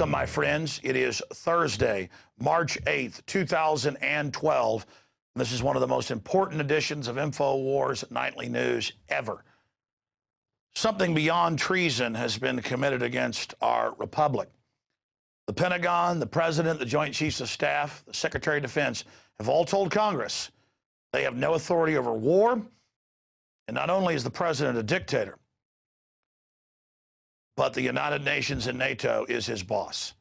Welcome, my friends. It is Thursday, March 8th, 2012. This is one of the most important editions of Infowars Nightly News ever. Something beyond treason has been committed against our republic. The Pentagon, the President, the Joint Chiefs of Staff, the Secretary of Defense have all told Congress they have no authority over war, and not only is the President a dictator, but the United Nations and NATO is his boss.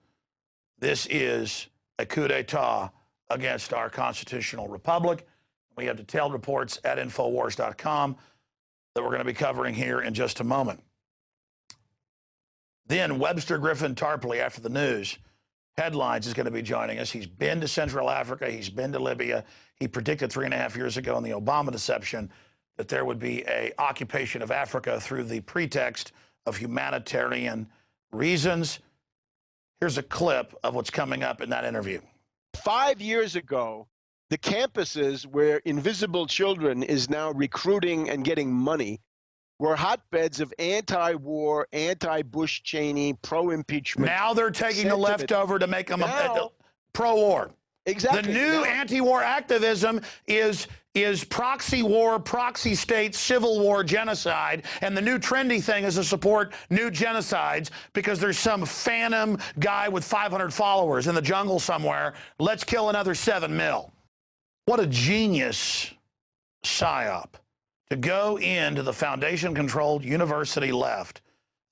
This is a coup d'etat against our constitutional republic. We have detailed reports at Infowars.com that we're going to be covering here in just a moment. Then Webster Griffin Tarpley, after the news headlines, is going to be joining us. He's been to Central Africa. He's been to Libya. He predicted 3.5 years ago in the Obama deception that there would be an occupation of Africa through the pretext of humanitarian reasons. Here's a clip of what's coming up in that interview. 5 years ago, the campuses where Invisible Children is now recruiting and getting money were hotbeds of anti-war, anti-Bush Cheney, pro-impeachment. Now they're taking the leftover to make them pro-war. Exactly. The new anti-war activism is proxy war, proxy state, civil war, genocide, and the new trendy thing is to support new genocides because there's some phantom guy with 500 followers in the jungle somewhere. Let's kill another 7 mil. What a genius psyop to go into the foundation-controlled university left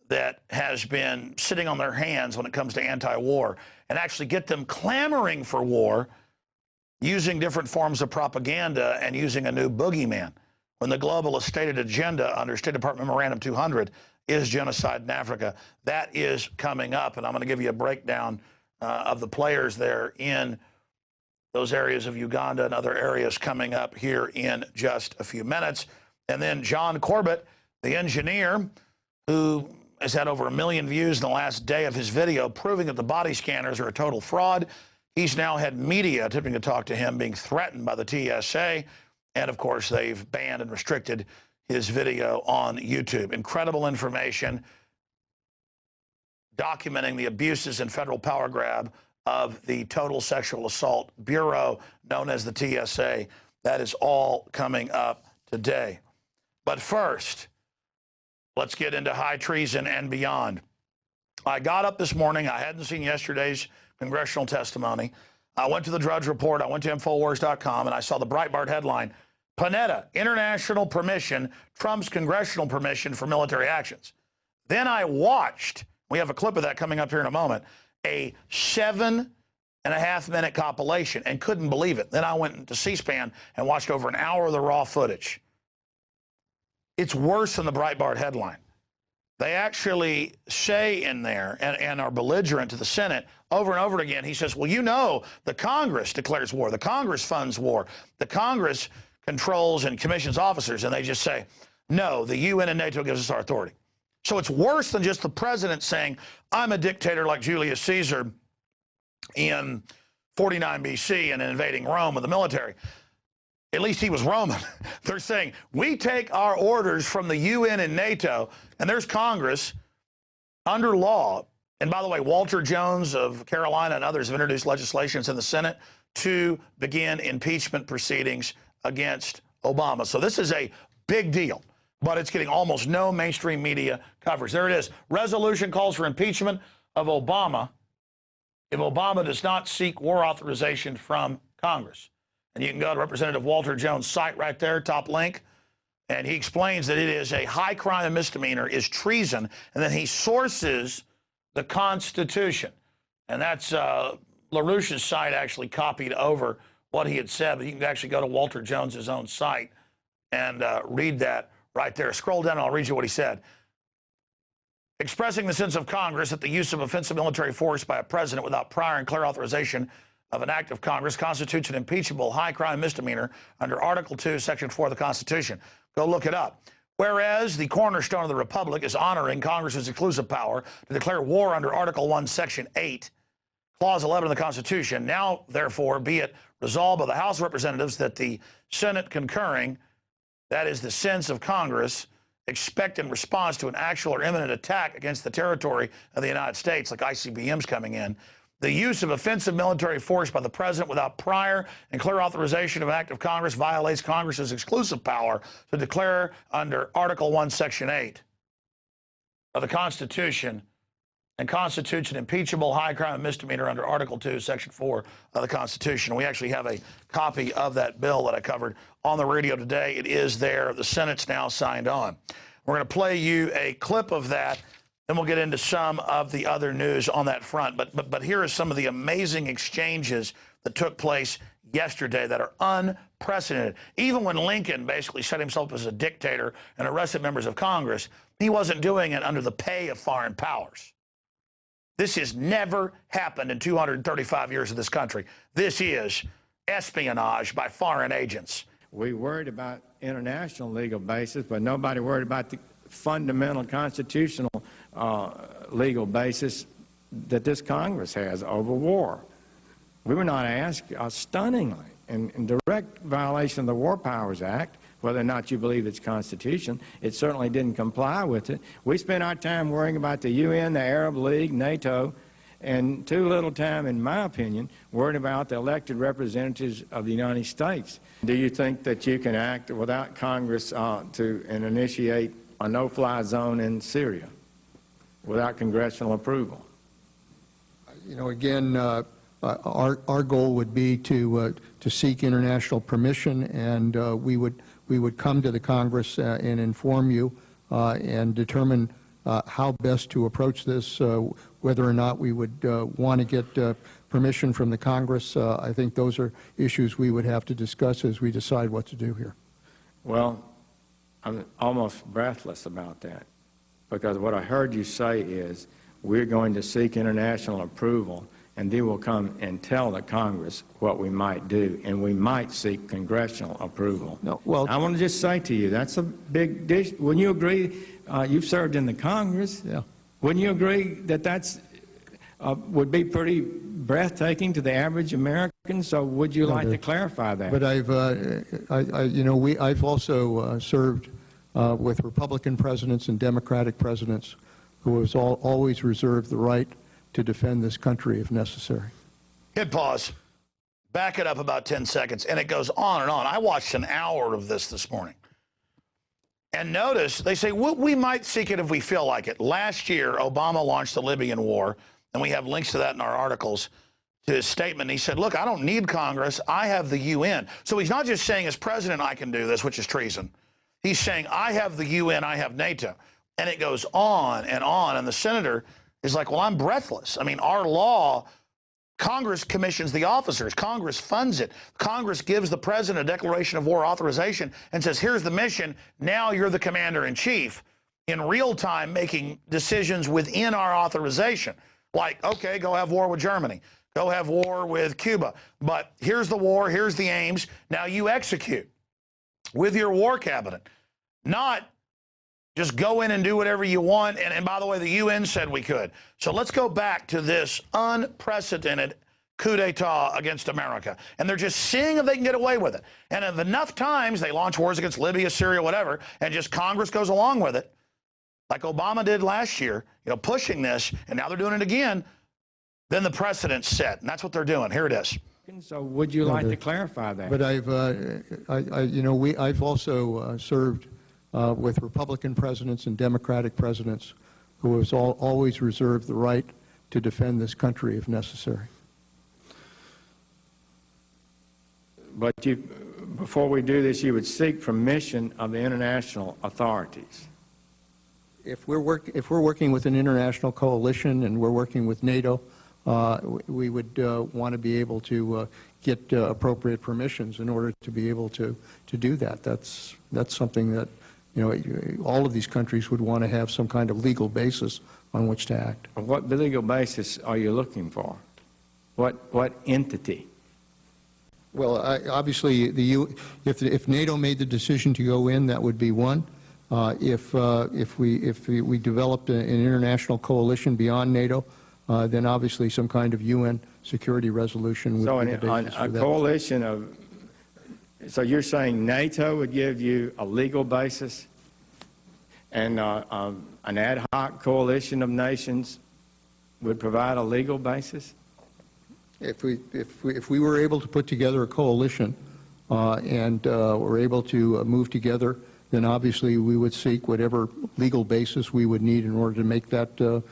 that has been sitting on their hands when it comes to anti-war and actually get them clamoring for war using different forms of propaganda and using a new boogeyman when the globalist stated agenda under State Department Memorandum 200 is genocide in Africa. That is coming up, and I'm going to give you a breakdown of the players there in those areas of Uganda and other areas coming up here in just a few minutes. And then John Corbett, the engineer, who has had over 1 million views in the last day of his video proving that the body scanners are a total fraud. He's now had media attempting to talk to him, being threatened by the TSA. And, of course, they've banned and restricted his video on YouTube. Incredible information documenting the abuses and federal power grab of the Total Sexual Assault Bureau, known as the TSA. That is all coming up today. But first, let's get into high treason and beyond. I got up this morning. I hadn't seen yesterday's congressional testimony. I went to the Drudge Report. I went to Infowars.com, and I saw the Breitbart headline, Panetta, international permission, Trump's congressional permission for military actions. Then I watched, we have a clip of that coming up here in a moment, a 7.5-minute compilation and couldn't believe it. Then I went to C-SPAN and watched over an hour of the raw footage. It's worse than the Breitbart headline. They actually say in there and are belligerent to the Senate over and over again. He says, well, you know, the Congress declares war. The Congress funds war. The Congress controls and commissions officers. And they just say, no, the UN and NATO gives us our authority. So it's worse than just the president saying, I'm a dictator like Julius Caesar in 49 BC and invading Rome with the military. At least he was Roman. They're saying, we take our orders from the UN and NATO, and there's Congress under law. And by the way, Walter Jones of Carolina and others have introduced legislations in the Senate to begin impeachment proceedings against Obama. So this is a big deal, but it's getting almost no mainstream media coverage. There it is. Resolution calls for impeachment of Obama if Obama does not seek war authorization from Congress. And you can go to Representative Walter Jones' site right there, top link, and he explains that it is a high crime and misdemeanor, is treason, and then he sources the Constitution. And that's LaRouche's site actually copied over what he had said, but you can actually go to Walter Jones' own site and read that right there. Scroll down and I'll read you what he said. Expressing the sense of Congress that the use of offensive military force by a president without prior and clear authorization of an act of Congress constitutes an impeachable high crime misdemeanor under Article 2, Section 4 of the Constitution. Go look it up. Whereas the cornerstone of the Republic is honoring Congress's exclusive power to declare war under Article 1, Section 8, Clause 11 of the Constitution, now, therefore, be it resolved by the House of Representatives that the Senate concurring, that is the sense of Congress, expect in response to an actual or imminent attack against the territory of the United States, like ICBMs coming in, the use of offensive military force by the president without prior and clear authorization of an act of Congress violates Congress's exclusive power to declare under Article 1, Section 8 of the Constitution and constitutes an impeachable high crime and misdemeanor under Article 2, Section 4 of the Constitution. We actually have a copy of that bill that I covered on the radio today. It is there. The Senate's now signed on. We're going to play you a clip of that, then we'll get into some of the other news on that front. But here are some of the amazing exchanges that took place yesterday that are unprecedented. Even when Lincoln basically set himself up as a dictator and arrested members of Congress, he wasn't doing it under the pay of foreign powers. This has never happened in 235 years of this country. This is espionage by foreign agents. We worried about international legal basis, but nobody worried about the fundamental constitutional legal basis that this Congress has over war. We were not asked, stunningly, in direct violation of the War Powers Act, whether or not you believe it's Constitution. It certainly didn't comply with it. We spent our time worrying about the UN, the Arab League, NATO, and too little time, in my opinion, worrying about the elected representatives of the United States. Do you think that you can act without Congress and initiate a no-fly zone in Syria without congressional approval? You know, again, our goal would be to seek international permission, and we would come to the Congress and inform you and determine how best to approach this, whether or not we would want to get permission from the Congress. I think those are issues we would have to discuss as we decide what to do here. Well, I'm almost breathless about that, because what I heard you say is we're going to seek international approval, and they will come and tell the Congress what we might do, and we might seek congressional approval. No, well, I want to just say to you, that's a big dish. Wouldn't you agree? You've served in the Congress. Yeah. Wouldn't you agree that that's would be pretty breathtaking to the average American? So would you like to clarify that? But I've also served with Republican presidents and Democratic presidents who has always reserved the right to defend this country if necessary. Hit pause. Back it up about 10 seconds, and it goes on and on. I watched an hour of this morning. And notice, they say, well, we might seek it if we feel like it. Last year, Obama launched the Libyan war, and we have links to that in our articles, to his statement. He said, look, I don't need Congress. I have the UN. So he's not just saying as president I can do this, which is treason. He's saying I have the UN, I have NATO. And it goes on, and the senator is like, well, I'm breathless. I mean, our law, Congress commissions the officers. Congress funds it. Congress gives the president a declaration of war authorization and says, here's the mission. Now you're the commander-in-chief in real time making decisions within our authorization. Like, okay, go have war with Germany. Go have war with Cuba. But here's the war. Here's the aims. Now you execute with your war cabinet. Not just go in and do whatever you want. And by the way, the UN said we could. So let's go back to this unprecedented coup d'etat against America. And they're just seeing if they can get away with it. And if enough times they launch wars against Libya, Syria, whatever, and just Congress goes along with it, like Obama did last year, you know, pushing this, and now they're doing it again, then the precedent's set. And that's what they're doing. Here it is. So would you like to clarify that? But I've also served with Republican presidents and Democratic presidents who has always reserved the right to defend this country if necessary. But before we do this, you would seek permission of the international authorities. If we're working with an international coalition and we're working with NATO, we would want to be able to get appropriate permissions in order to be able to do that. That's something that, you know, all of these countries would want to have some kind of legal basis on which to act. What legal basis are you looking for? What entity? Well, obviously, if NATO made the decision to go in, that would be one. If we developed an international coalition beyond NATO, then obviously some kind of UN security resolution would be the basis for that. So a coalition of, so you're saying NATO would give you a legal basis? And an ad hoc coalition of nations would provide a legal basis? If we were able to put together a coalition and were able to move together, then obviously we would seek whatever legal basis we would need in order to make that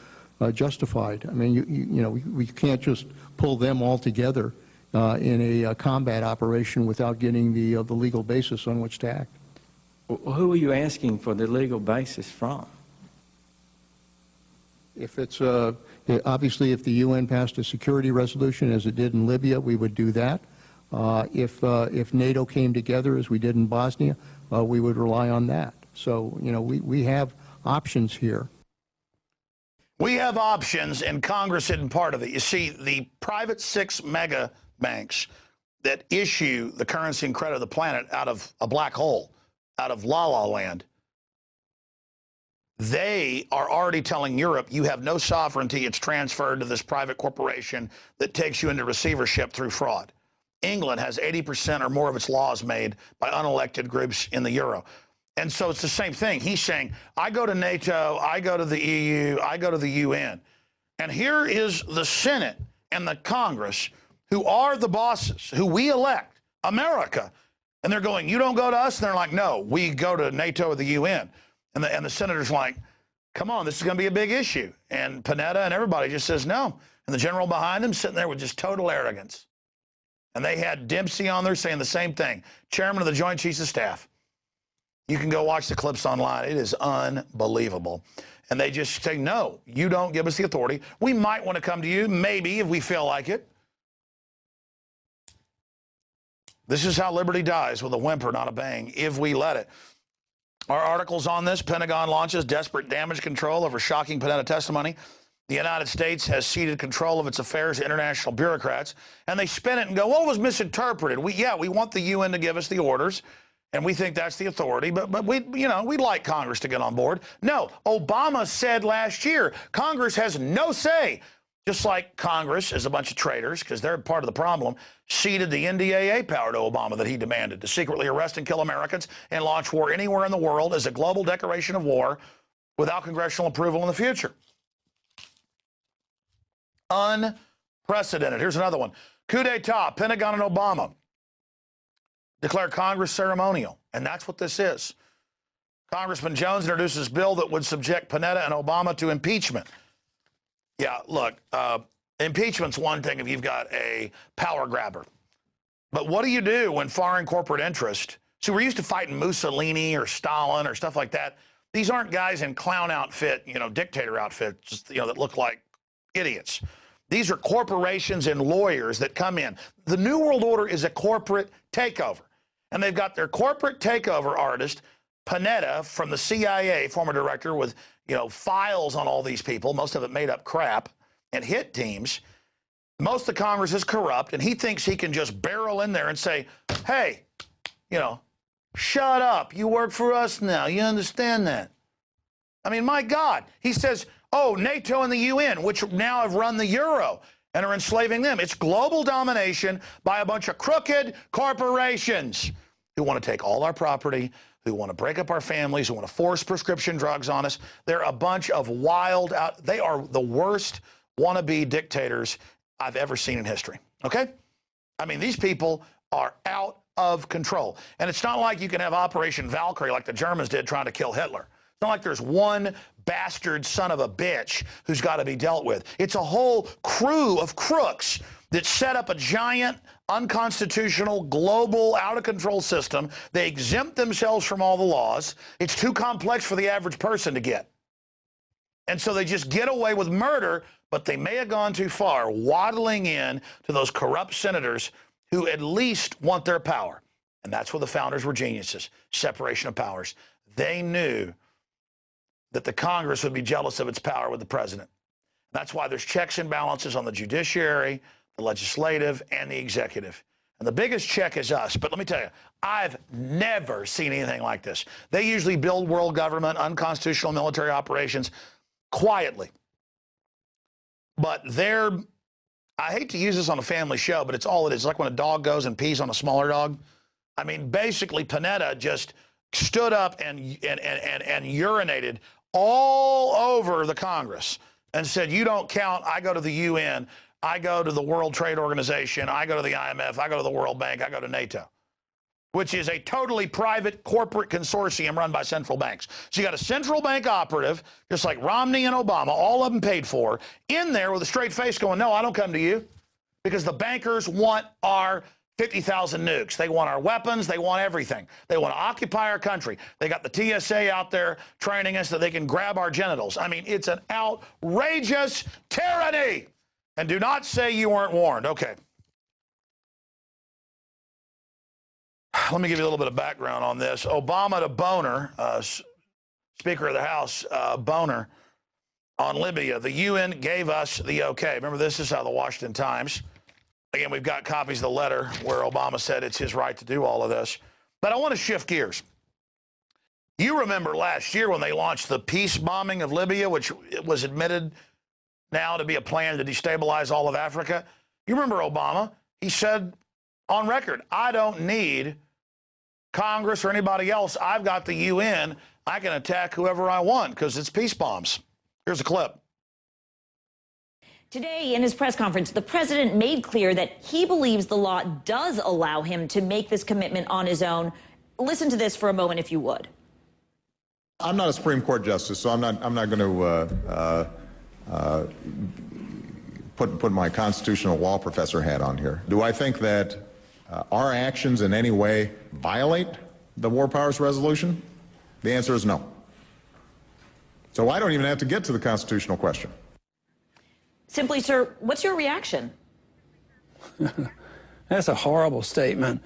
justified. I mean, you know, we can't just pull them all together in a combat operation without getting the legal basis on which to act. Who are you asking for the legal basis from? If it's obviously, if the UN passed a security resolution as it did in Libya, we would do that. If NATO came together as we did in Bosnia, we would rely on that. So, you know, we have options here. We have options, and Congress isn't part of it. You see, the private 6 mega banks that issue the currency and credit of the planet out of a black hole, out of la-la land, they are already telling Europe, you have no sovereignty. It's transferred to this private corporation that takes you into receivership through fraud. England has 80% or more of its laws made by unelected groups in the euro. And so it's the same thing. He's saying, I go to NATO, I go to the EU, I go to the UN. And here is the Senate and the Congress, who are the bosses, who we elect, America. And they're going, you don't go to us? And they're like, no, we go to NATO or the UN. And the senator's like, come on, this is going to be a big issue. And Panetta and everybody just says no. And the general behind him sitting there with just total arrogance. And they had Dempsey on there saying the same thing, chairman of the Joint Chiefs of Staff. You can go watch the clips online. It is unbelievable. And they just say, no, you don't give us the authority. We might want to come to you, maybe, if we feel like it. This is how liberty dies, with a whimper, not a bang, if we let it. Our articles on this: Pentagon launches desperate damage control over shocking Panetta testimony. The United States has ceded control of its affairs to international bureaucrats. And they spin it and go, well, it was misinterpreted. We want the UN to give us the orders. And we think that's the authority, but we'd like Congress to get on board. No, Obama said last year, Congress has no say. Just like Congress is a bunch of traitors, because they're part of the problem, ceded the NDAA power to Obama that he demanded to secretly arrest and kill Americans and launch war anywhere in the world as a global declaration of war without congressional approval in the future. Unprecedented. Here's another one. Coup d'etat, Pentagon and Obama declare Congress ceremonial. And that's what this is. Congressman Jones introduces a bill that would subject Panetta and Obama to impeachment. Yeah, look, impeachment's one thing if you've got a power grabber. But what do you do when foreign corporate interest? See, we're used to fighting Mussolini or Stalin or stuff like that. These aren't guys in clown outfit, dictator outfits, that look like idiots. These are corporations and lawyers that come in. The New World Order is a corporate takeover. And they've got their corporate takeover artist, Panetta from the CIA, former director with, files on all these people, most of it made up crap, and hit teams. Most of the Congress is corrupt, and he thinks he can just barrel in there and say, hey, shut up. You work for us now. You understand that? I mean, my God. He says, oh, NATO and the UN, which now have run the euro and are enslaving them. It's global domination by a bunch of crooked corporations who want to take all our property, who want to break up our families, who want to force prescription drugs on us. They're a bunch of they are the worst wannabe dictators I've ever seen in history, okay? I mean, these people are out of control. And it's not like you can have Operation Valkyrie like the Germans did trying to kill Hitler. It's not like there's one bastard son of a bitch who's got to be dealt with. It's a whole crew of crooks that set up a giant, unconstitutional, global, out-of-control system. They exempt themselves from all the laws. It's too complex for the average person to get. And so they just get away with murder, but they may have gone too far, waddling in to those corrupt senators who at least want their power. And that's where the founders were geniuses, separation of powers. They knew that the Congress would be jealous of its power with the president. That's why there's checks and balances on the judiciary, the legislative, and the executive. And the biggest check is us. But let me tell you, I've never seen anything like this. They usually build world government, unconstitutional military operations quietly. But I hate to use this on a family show, but it's all it is. It's like when a dog goes and pees on a smaller dog. I mean, basically, Panetta just stood up and urinated all over the Congress and said, you don't count, I go to the UN, I go to the World Trade Organization, I go to the IMF, I go to the World Bank, I go to NATO, which is a totally private corporate consortium run by central banks. So you got a central bank operative, just like Romney and Obama, all of them paid for, in there with a straight face going, no, I don't come to you, because the bankers want our 50,000 nukes. They want our weapons. They want everything. They want to occupy our country. They got the TSA out there training us that they can grab our genitals. I mean, it's an outrageous tyranny. And do not say you weren't warned. Okay. Let me give you a little bit of background on this. Obama to Boner, Speaker of the House, Boner, on Libya. The UN gave us the okay. Remember, this is how the Washington Times. Again, we've got copies of the letter where Obama said it's his right to do all of this. But I want to shift gears. You remember last year when they launched the peace bombing of Libya, which was admitted now to be a plan to destabilize all of Africa. You remember Obama? He said on record, I don't need Congress or anybody else. I've got the UN. I can attack whoever I want because it's peace bombs. Here's a clip. Today, in his press conference, the president made clear that he believes the law does allow him to make this commitment on his own. Listen to this for a moment, if you would. I'm not a Supreme Court justice, so I'm not going to put my constitutional law professor hat on here. Do I think that our actions in any way violate the War Powers Resolution? The answer is no. So I don't even have to get to the constitutional question. Simply, sir, what's your reaction? That's a horrible statement.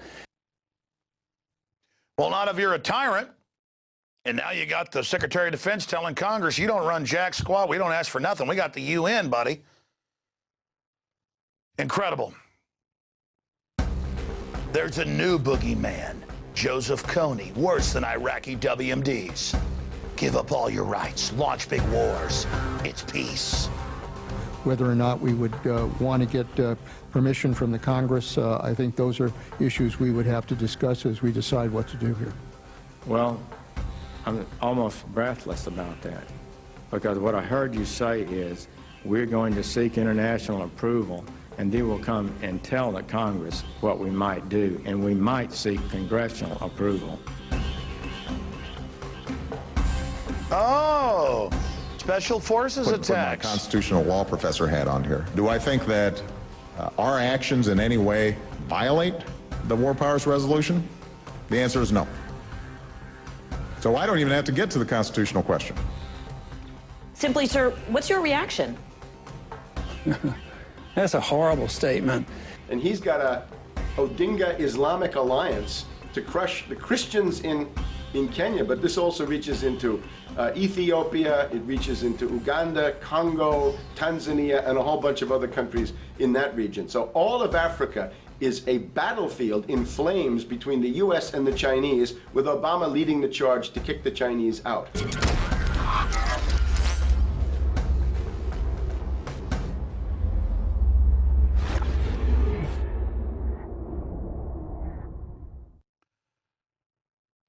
Well, not if you're a tyrant. And now you got the Secretary of Defense telling Congress, you don't run jack squat. We don't ask for nothing. We got the UN, buddy. Incredible. There's a new boogeyman, Joseph Kony, worse than Iraqi WMDs. Give up all your rights. Launch big wars. It's peace. Whether or not we would want to get permission from the Congress, I think those are issues we would have to discuss as we decide what to do here. Well, I'm almost breathless about that, because what I heard you say is we're going to seek international approval, and they will come and tell the Congress what we might do, and we might seek congressional approval. Oh, Special Forces attacks. Put my constitutional law professor hat on here. Do I think that our actions in any way violate the War Powers Resolution? The answer is no. So I don't even have to get to the constitutional question. Simply, sir, what's your reaction? That's a horrible statement. And he's got a Odinga Islamic alliance to crush the Christians in Kenya, but this also reaches into Ethiopia, it reaches into Uganda, Congo, Tanzania, and a whole bunch of other countries in that region. So all of Africa is a battlefield in flames between the U.S. and the Chinese, with Obama leading the charge to kick the Chinese out.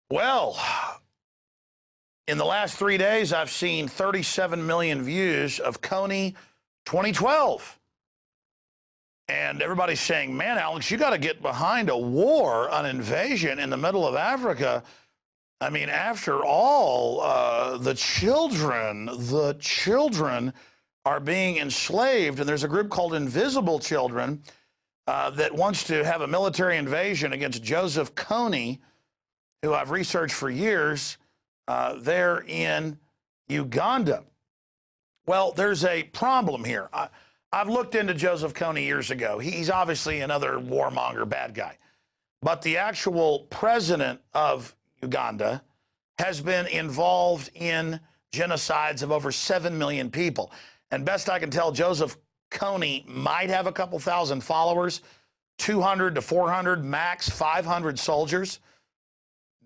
Well, in the last 3 days, I've seen 37 million views of Kony 2012. And everybody's saying, man, Alex, you got to get behind a war, an invasion in the middle of Africa. I mean, after all, the children are being enslaved. And there's a group called Invisible Children that wants to have a military invasion against Joseph Kony, who I've researched for years. There in Uganda. Well, there's a problem here. I've looked into Joseph Kony years ago. He's obviously another warmonger, bad guy. But the actual president of Uganda has been involved in genocides of over 7 million people. And best I can tell, Joseph Kony might have a couple thousand followers, 200 to 400, max 500 soldiers.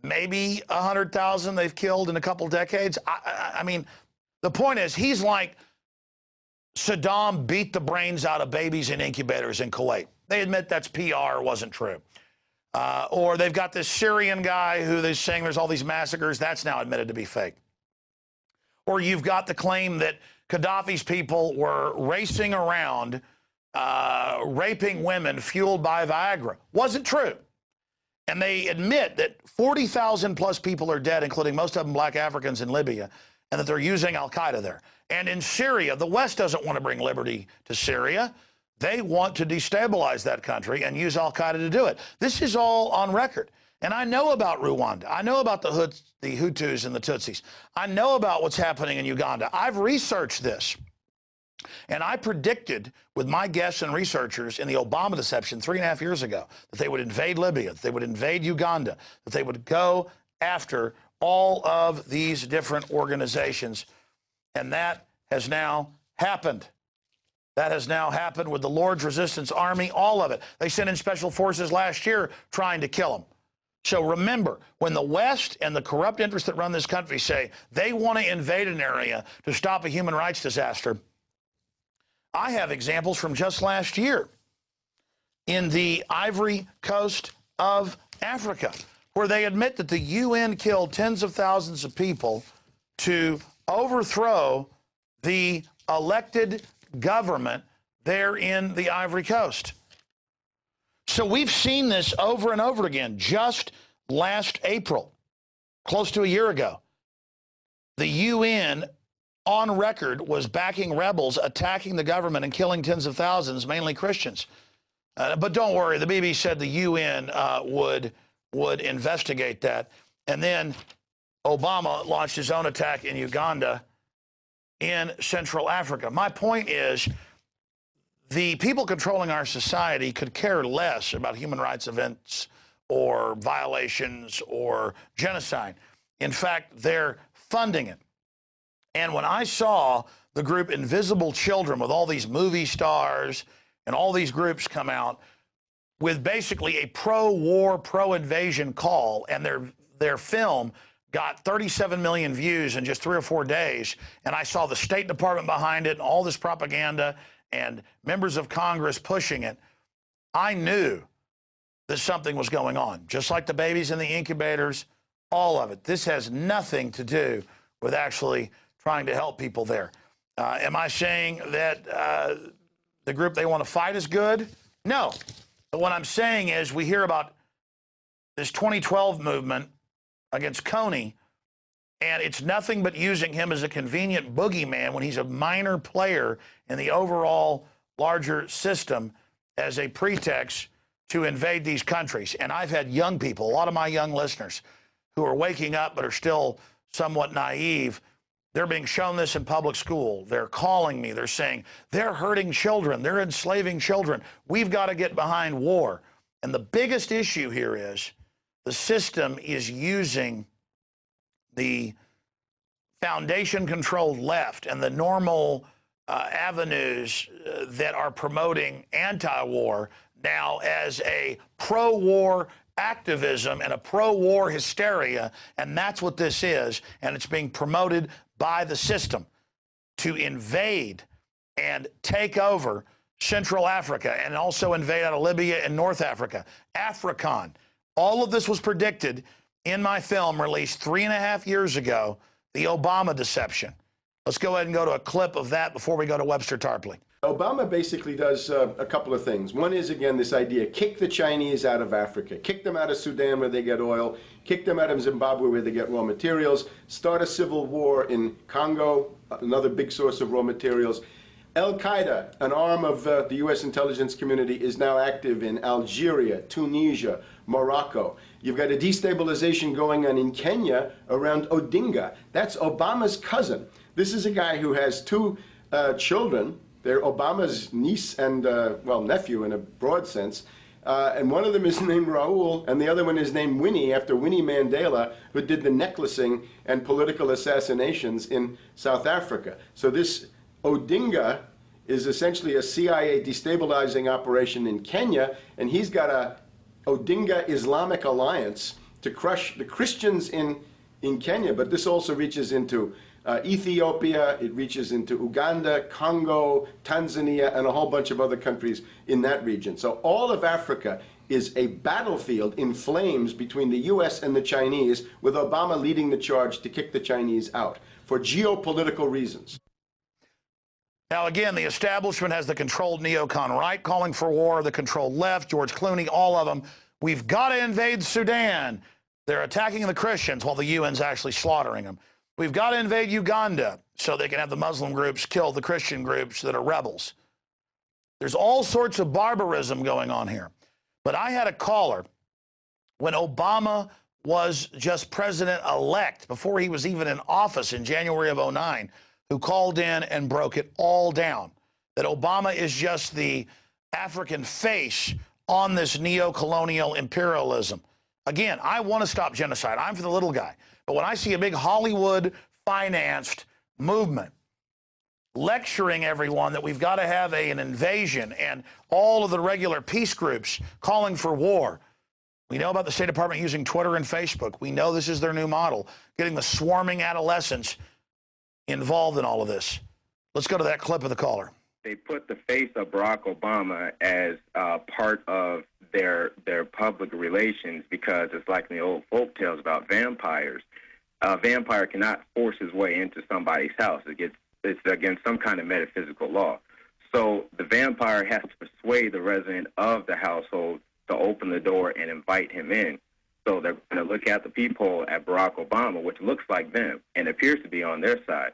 Maybe 100,000 they've killed in a couple decades. I mean, the point is, he's like Saddam beat the brains out of babies in incubators in Kuwait. They admit that's PR, wasn't true. Or they've got this Syrian guy who they're saying there's all these massacres. That's now admitted to be fake. Or you've got the claim that Gaddafi's people were racing around, raping women fueled by Viagra. Wasn't true. And they admit that 40,000 plus people are dead, including most of them black Africans in Libya, and that they're using al-Qaeda there. And in Syria, the West doesn't want to bring liberty to Syria. They want to destabilize that country and use al-Qaeda to do it. This is all on record. And I know about Rwanda. I know about the Hutus and the Tutsis. I know about what's happening in Uganda. I've researched this. And I predicted with my guests and researchers in the Obama deception 3.5 years ago that they would invade Libya, that they would invade Uganda, that they would go after all of these different organizations. And that has now happened. That has now happened with the Lord's Resistance Army, all of it. They sent in special forces last year trying to kill them. So remember, when the West and the corrupt interests that run this country say they want to invade an area to stop a human rights disaster, I have examples from just last year in the Ivory Coast of Africa, where they admit that the UN killed tens of thousands of people to overthrow the elected government there in the Ivory Coast. So we've seen this over and over again. Just last April, close to a year ago, the UN on record was backing rebels attacking the government and killing tens of thousands, mainly Christians. But don't worry, the BBC said the UN would investigate that. And then Obama launched his own attack in Uganda, in Central Africa. My point is, the people controlling our society could care less about human rights events or violations or genocide. In fact, they're funding it. And when I saw the group Invisible Children with all these movie stars and all these groups come out with basically a pro-war, pro-invasion call, and their film got 37 million views in just 3 or 4 days, and I saw the State Department behind it and all this propaganda and members of Congress pushing it, I knew that something was going on. Just like the babies in the incubators, all of it. This has nothing to do with actually trying to help people there. Am I saying that the group they want to fight is good? No. But what I'm saying is we hear about this 2012 movement against Coney, and it's nothing but using him as a convenient boogeyman when he's a minor player in the overall larger system as a pretext to invade these countries. And I've had young people, a lot of my young listeners, who are waking up but are still somewhat naive. They're being shown this in public school. They're calling me. They're saying, they're hurting children. They're enslaving children. We've got to get behind war. And the biggest issue here is the system is using the foundation-controlled left and the normal avenues that are promoting anti-war now as a pro-war activism and a pro-war hysteria, and that's what this is, and it's being promoted by the system to invade and take over Central Africa and also invade out of Libya and North Africa. African. All of this was predicted in my film released 3.5 years ago, The Obama Deception. Let's go ahead and go to a clip of that before we go to Webster Tarpley. Obama basically does a couple of things. One is, again, this idea, kick the Chinese out of Africa, kick them out of Sudan where they get oil, kick them out of Zimbabwe where they get raw materials, start a civil war in Congo, another big source of raw materials. Al-Qaeda, an arm of the U.S. intelligence community, is now active in Algeria, Tunisia, Morocco. You've got a destabilization going on in Kenya around Odinga. That's Obama's cousin. This is a guy who has 2 children. They're Obama's niece and, well, nephew in a broad sense. And one of them is named Raul, and the other one is named Winnie, after Winnie Mandela, who did the necklacing and political assassinations in South Africa. So this Odinga is essentially a CIA destabilizing operation in Kenya, and he's got a Odinga Islamic Alliance to crush the Christians in Kenya, but this also reaches into Ethiopia, it reaches into Uganda, Congo, Tanzania, and a whole bunch of other countries in that region. So all of Africa is a battlefield in flames between the U.S. and the Chinese, with Obama leading the charge to kick the Chinese out for geopolitical reasons. Now, again, the establishment has the controlled neocon right calling for war, the controlled left, George Clooney, all of them. We've got to invade Sudan. They're attacking the Christians while the UN's actually slaughtering them. We've got to invade Uganda so they can have the Muslim groups kill the Christian groups that are rebels. There's all sorts of barbarism going on here. But I had a caller when Obama was just president-elect, before he was even in office in January of '09, who called in and broke it all down, that Obama is just the African face on this neo-colonial imperialism. Again, I want to stop genocide. I'm for the little guy. But when I see a big Hollywood-financed movement lecturing everyone that we've got to have an invasion, and all of the regular peace groups calling for war. We know about the State Department using Twitter and Facebook. We know this is their new model, getting the swarming adolescents involved in all of this. Let's go to that clip of the caller. They put the face of Barack Obama as part of their public relations, because it's like in the old folk tales about vampires. A vampire cannot force his way into somebody's house. It's against some kind of metaphysical law. So the vampire has to persuade the resident of the household to open the door and invite him in. So they're going to look at the peephole at Barack Obama, which looks like them and appears to be on their side.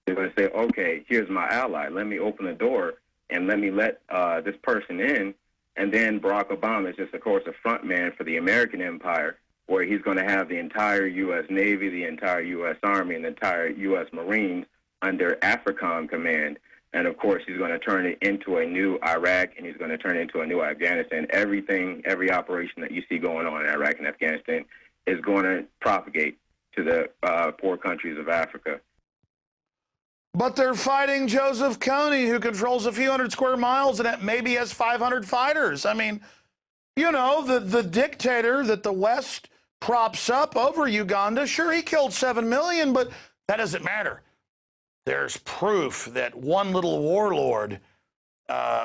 They're going to say, okay, here's my ally. Let me open the door and let me let this person in. And then Barack Obama is just, of course, a front man for the American empire, where he's going to have the entire U.S. Navy, the entire U.S. Army, and the entire U.S. Marines under AFRICOM command. And, of course, he's going to turn it into a new Iraq, and he's going to turn it into a new Afghanistan. Every operation that you see going on in Iraq and Afghanistan is going to propagate to the poor countries of Africa. But they're fighting Joseph Kony, who controls a few hundred square miles and maybe has 500 fighters. I mean, you know, the dictator that the West props up over Uganda, sure, he killed 7 million, but that doesn't matter. There's proof that one little warlord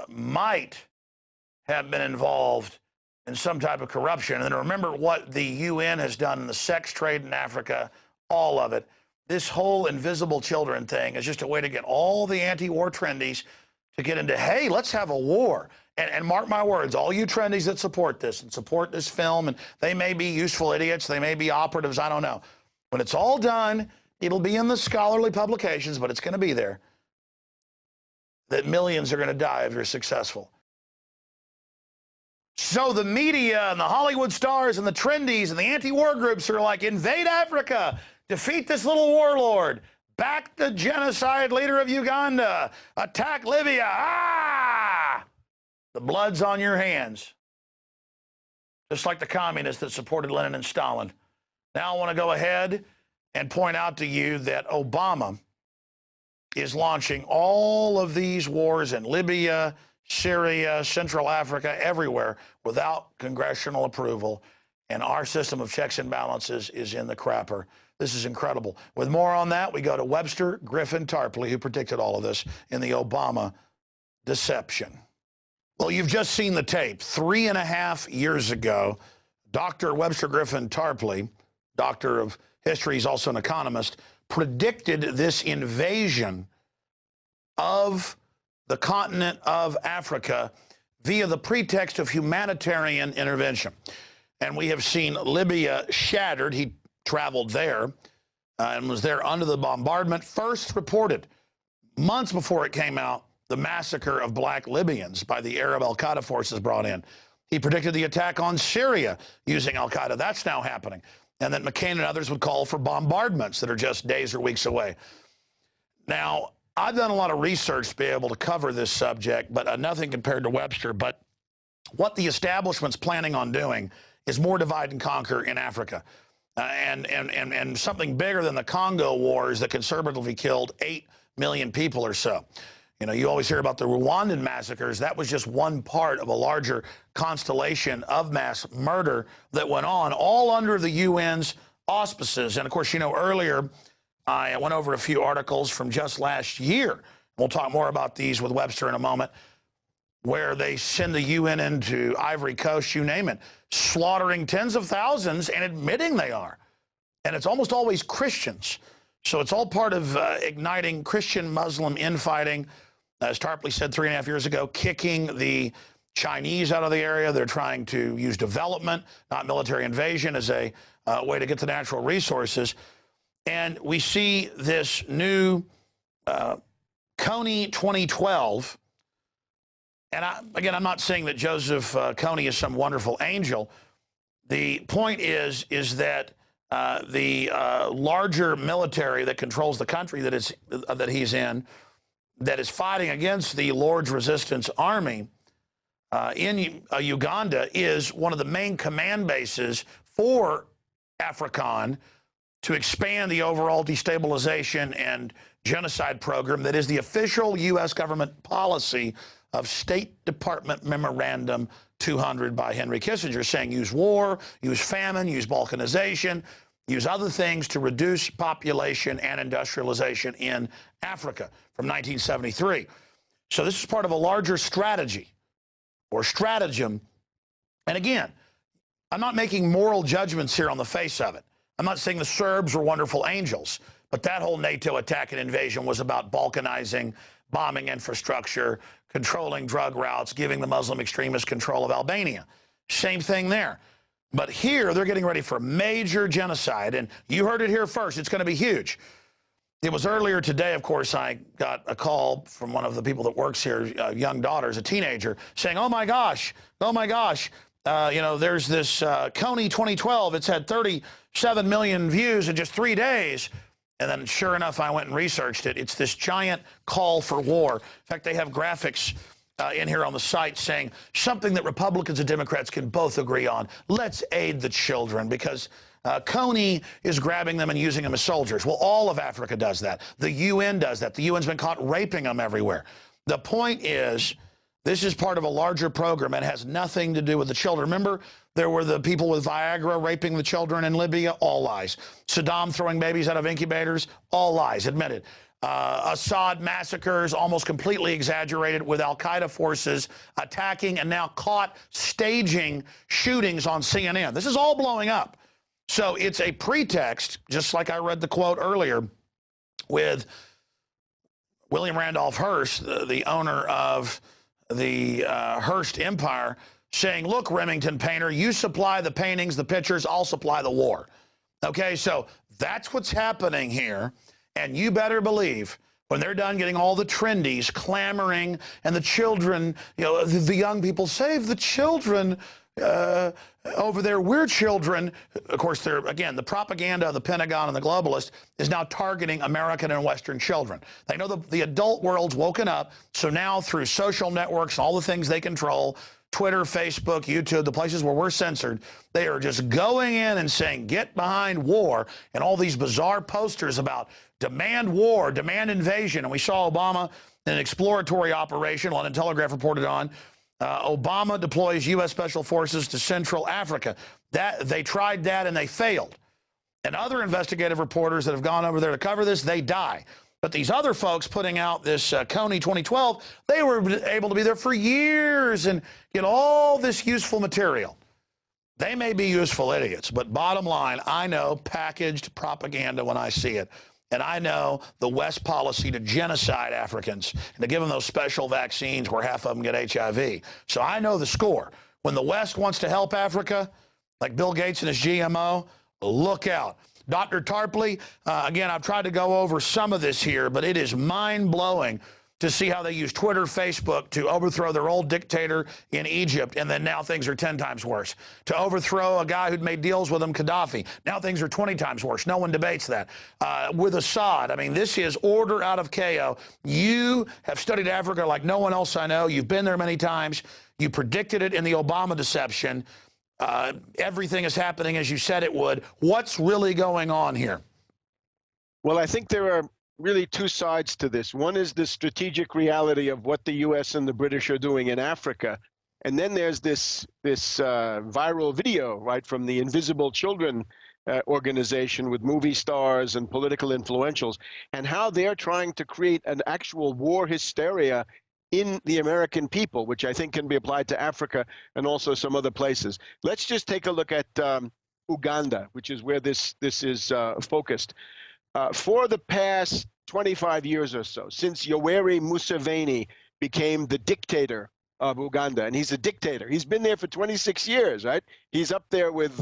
might have been involved in some type of corruption. And remember what the UN has done in the sex trade in Africa, all of it. This whole invisible children thing is just a way to get all the anti-war trendies to get into, hey, let's have a war. And mark my words, all you trendies that support this and support this film, and they may be useful idiots, they may be operatives, I don't know. When it's all done, it'll be in the scholarly publications, but it's going to be there, that millions are going to die if you're successful. So the media and the Hollywood stars and the trendies and the anti-war groups are like, invade Africa, defeat this little warlord, back the genocide leader of Uganda, attack Libya. Ah! The blood's on your hands. Just like the communists that supported Lenin and Stalin. Now I want to go ahead and point out to you that Obama is launching all of these wars in Libya, Syria, Central Africa, everywhere, without congressional approval. And our system of checks and balances is in the crapper. This is incredible. With more on that, we go to Webster Griffin Tarpley, who predicted all of this in the Obama deception. Well, you've just seen the tape. 3.5 years ago, Dr. Webster Griffin Tarpley, doctor of history, he's also an economist, predicted this invasion of the continent of Africa via the pretext of humanitarian intervention. And we have seen Libya shattered. He traveled there and was there under the bombardment. First reported months before it came out, the massacre of black Libyans by the Arab al-Qaeda forces brought in. He predicted the attack on Syria using al-Qaeda. That's now happening. And that McCain and others would call for bombardments that are just days or weeks away. Now, I've done a lot of research to be able to cover this subject, but nothing compared to Webster. But what the establishment's planning on doing is more divide and conquer in Africa. And something bigger than the Congo wars that conservatively killed 8 million people or so. You know, you always hear about the Rwandan massacres. That was just one part of a larger constellation of mass murder that went on, all under the UN's auspices. And, of course, you know, earlier I went over a few articles from just last year. We'll talk more about these with Webster in a moment. where they send the UN into Ivory Coast, you name it, slaughtering tens of thousands and admitting they are. And it's almost always Christians. So it's all part of igniting Christian-Muslim infighting. As Tarpley said 3.5 years ago, kicking the Chinese out of the area. They're trying to use development, not military invasion, as a way to get the natural resources. And we see this new Kony 2012. And again, I'm not saying that Joseph Kony is some wonderful angel. The point is that the larger military that controls the country that he's in, that is fighting against the Lord's Resistance Army in Uganda, is one of the main command bases for AFRICOM to expand the overall destabilization and genocide program that is the official U.S. government policy of State Department Memorandum 200 by Henry Kissinger, saying use war, use famine, use balkanization, use other things to reduce population and industrialization in Africa from 1973. So this is part of a larger strategy or stratagem. And again, I'm not making moral judgments here on the face of it. I'm not saying the Serbs were wonderful angels, but that whole NATO attack and invasion was about balkanizing, bombing infrastructure, controlling drug routes, giving the Muslim extremists control of Albania. Same thing there. But here, they're getting ready for major genocide, and you heard it here first. It's going to be huge. It was earlier today, of course, I got a call from one of the people that works here, young daughters, a teenager, saying, oh my gosh, you know, there's this Kony 2012. It's had 37 million views in just 3 days. And then sure enough, I went and researched it. It's this giant call for war. In fact, they have graphics in here on the site saying something that Republicans and Democrats can both agree on. Let's aid the children, because Kony is grabbing them and using them as soldiers. Well, all of Africa does that. The UN does that. The UN's been caught raping them everywhere. The point is, this is part of a larger program and has nothing to do with the children. Remember, there were the people with Viagra raping the children in Libya? All lies. Saddam throwing babies out of incubators? All lies, admitted. Assad massacres, almost completely exaggerated, with al-Qaeda forces attacking and now caught staging shootings on CNN. This is all blowing up. So it's a pretext, just like I read the quote earlier with William Randolph Hearst, the owner of the Hearst Empire, saying, look, Remington Painter, you supply the paintings, the pictures, I'll supply the war. Okay, so that's what's happening here. And you better believe when they're done getting all the trendies clamoring and the children, you know, the young people, save the children over there, we're children. Of course, they're, again, the propaganda of the Pentagon and the globalists is now targeting American and Western children. They know the adult world's woken up, so now through social networks and all the things they control, Twitter, Facebook, YouTube, the places where we're censored, they are just going in and saying, get behind war, and all these bizarre posters about demand war, demand invasion. And we saw Obama in an exploratory operation, London Telegraph reported on, Obama deploys U.S. Special Forces to Central Africa. They tried that and they failed. And other investigative reporters that have gone over there to cover this, they die. But these other folks putting out this Kony 2012, they were able to be there for years and get all this useful material. They may be useful idiots, but bottom line, I know packaged propaganda when I see it. And I know the West policy to genocide Africans and to give them those special vaccines where half of them get HIV. So I know the score. When the West wants to help Africa, like Bill Gates and his GMO, look out. Dr. Tarpley, again, I've tried to go over some of this here, but it is mind-blowing to see how they use Twitter, Facebook to overthrow their old dictator in Egypt, and then now things are 10 times worse. To overthrow a guy who'd made deals with him, Gaddafi, now things are 20 times worse. No one debates that. With Assad, I mean, this is order out of chaos. You have studied Africa like no one else I know. You've been there many times. You predicted it in the Obama deception. Everything is happening as you said it would. What's really going on here? Well, I think there are really two sides to this. One is the strategic reality of what the U.S. and the British are doing in Africa. And then there's this viral video, right, from the Invisible Children organization with movie stars and political influentials, and how they're trying to create an actual war hysteria in the American people, which I think can be applied to Africa and also some other places. Let's just take a look at Uganda, which is where this is focused. For the past 25 years or so, since Yoweri Museveni became the dictator of Uganda, and he's a dictator. He's been there for 26 years, right? He's up there with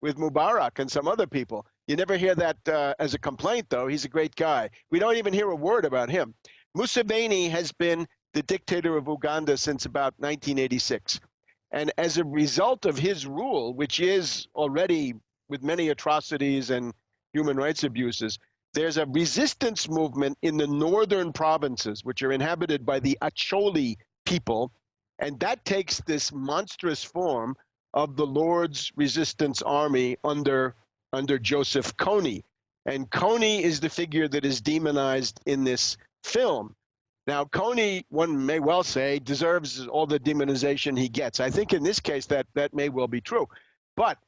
Mubarak and some other people. You never hear that as a complaint, though. He's a great guy. We don't even hear a word about him. Museveni has been the dictator of Uganda since about 1986. And as a result of his rule, which is already with many atrocities and human rights abuses, there's a resistance movement in the northern provinces, which are inhabited by the Acholi people. And that takes this monstrous form of the Lord's Resistance Army under Joseph Kony. And Kony is the figure that is demonized in this film. Now, Kony, one may well say, deserves all the demonization he gets. I think in this case that may well be true. But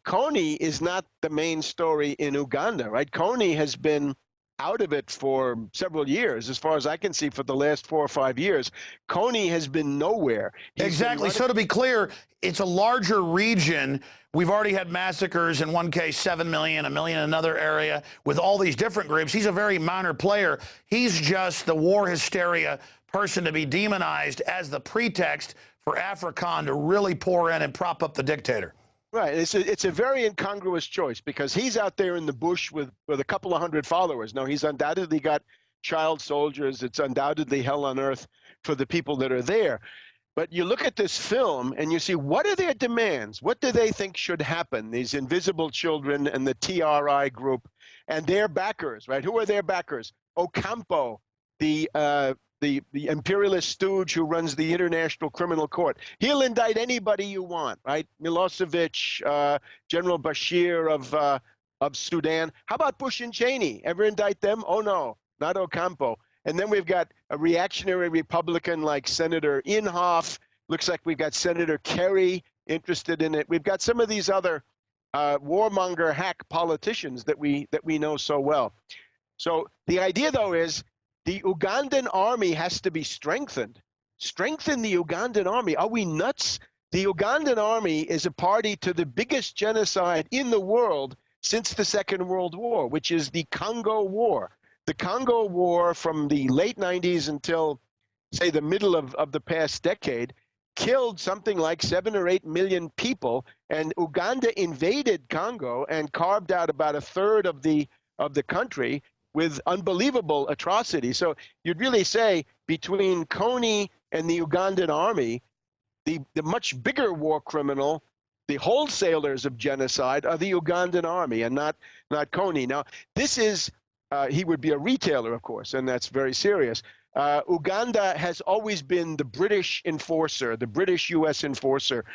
Kony is not the main story in Uganda, right? Kony has been out of it for several years. As far as I can see, for the last 4 or 5 years, Kony has been nowhere. Exactly. So to be clear, it's a larger region. We've already had massacres, in one case 7 million, 1 million in another area, with all these different groups. He's a very minor player. He's just the war hysteria person to be demonized as the pretext for AFRICON to really pour in and prop up the dictator. Right. It's a very incongruous choice, because he's out there in the bush with a couple of hundred followers. Now, he's undoubtedly got child soldiers. It's undoubtedly hell on earth for the people that are there. But you look at this film and you see, what are their demands? What do they think should happen? These invisible children and the TRI group and their backers, right? Who are their backers? Ocampo, the imperialist stooge who runs the International Criminal Court. He'll indict anybody you want, right? Milosevic, General Bashir of Sudan. How about Bush and Cheney? Ever indict them? Oh, no, not Ocampo. And then we've got a reactionary Republican like Senator Inhofe. Looks like we've got Senator Kerry interested in it. We've got some of these other warmonger hack politicians that we know so well. So the idea, though, is the Ugandan army has to be strengthened. Strengthen the Ugandan army. Are we nuts? The Ugandan army is a party to the biggest genocide in the world since the Second World War, which is the Congo War. The Congo War from the late 90s until, say, the middle of the past decade killed something like 7 or 8 million people, and Uganda invaded Congo and carved out about a third of the country with unbelievable atrocity. So you'd really say between Kony and the Ugandan army, the much bigger war criminal, the wholesalers of genocide, are the Ugandan army and not Kony. Now, this is, he would be a retailer, of course, and that's very serious. Uganda has always been the British enforcer, the British U.S. enforcer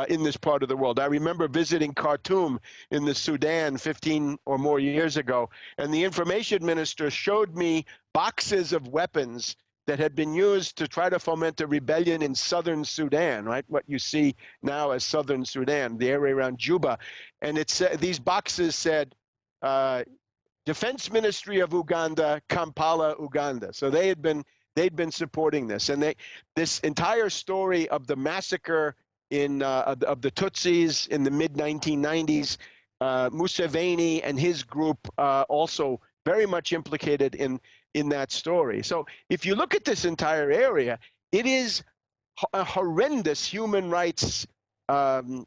in this part of the world. I remember visiting Khartoum in the Sudan 15 or more years ago, and the information minister showed me boxes of weapons that had been used to try to foment a rebellion in southern Sudan, right? What you see now as southern Sudan, the area around Juba. And these boxes said, Defense Ministry of Uganda, Kampala, Uganda. So they'd been supporting this, and this entire story of the massacre of the Tutsis in the mid-1990s, Museveni and his group also very much implicated in that story. So if you look at this entire area, it is a horrendous human rights hell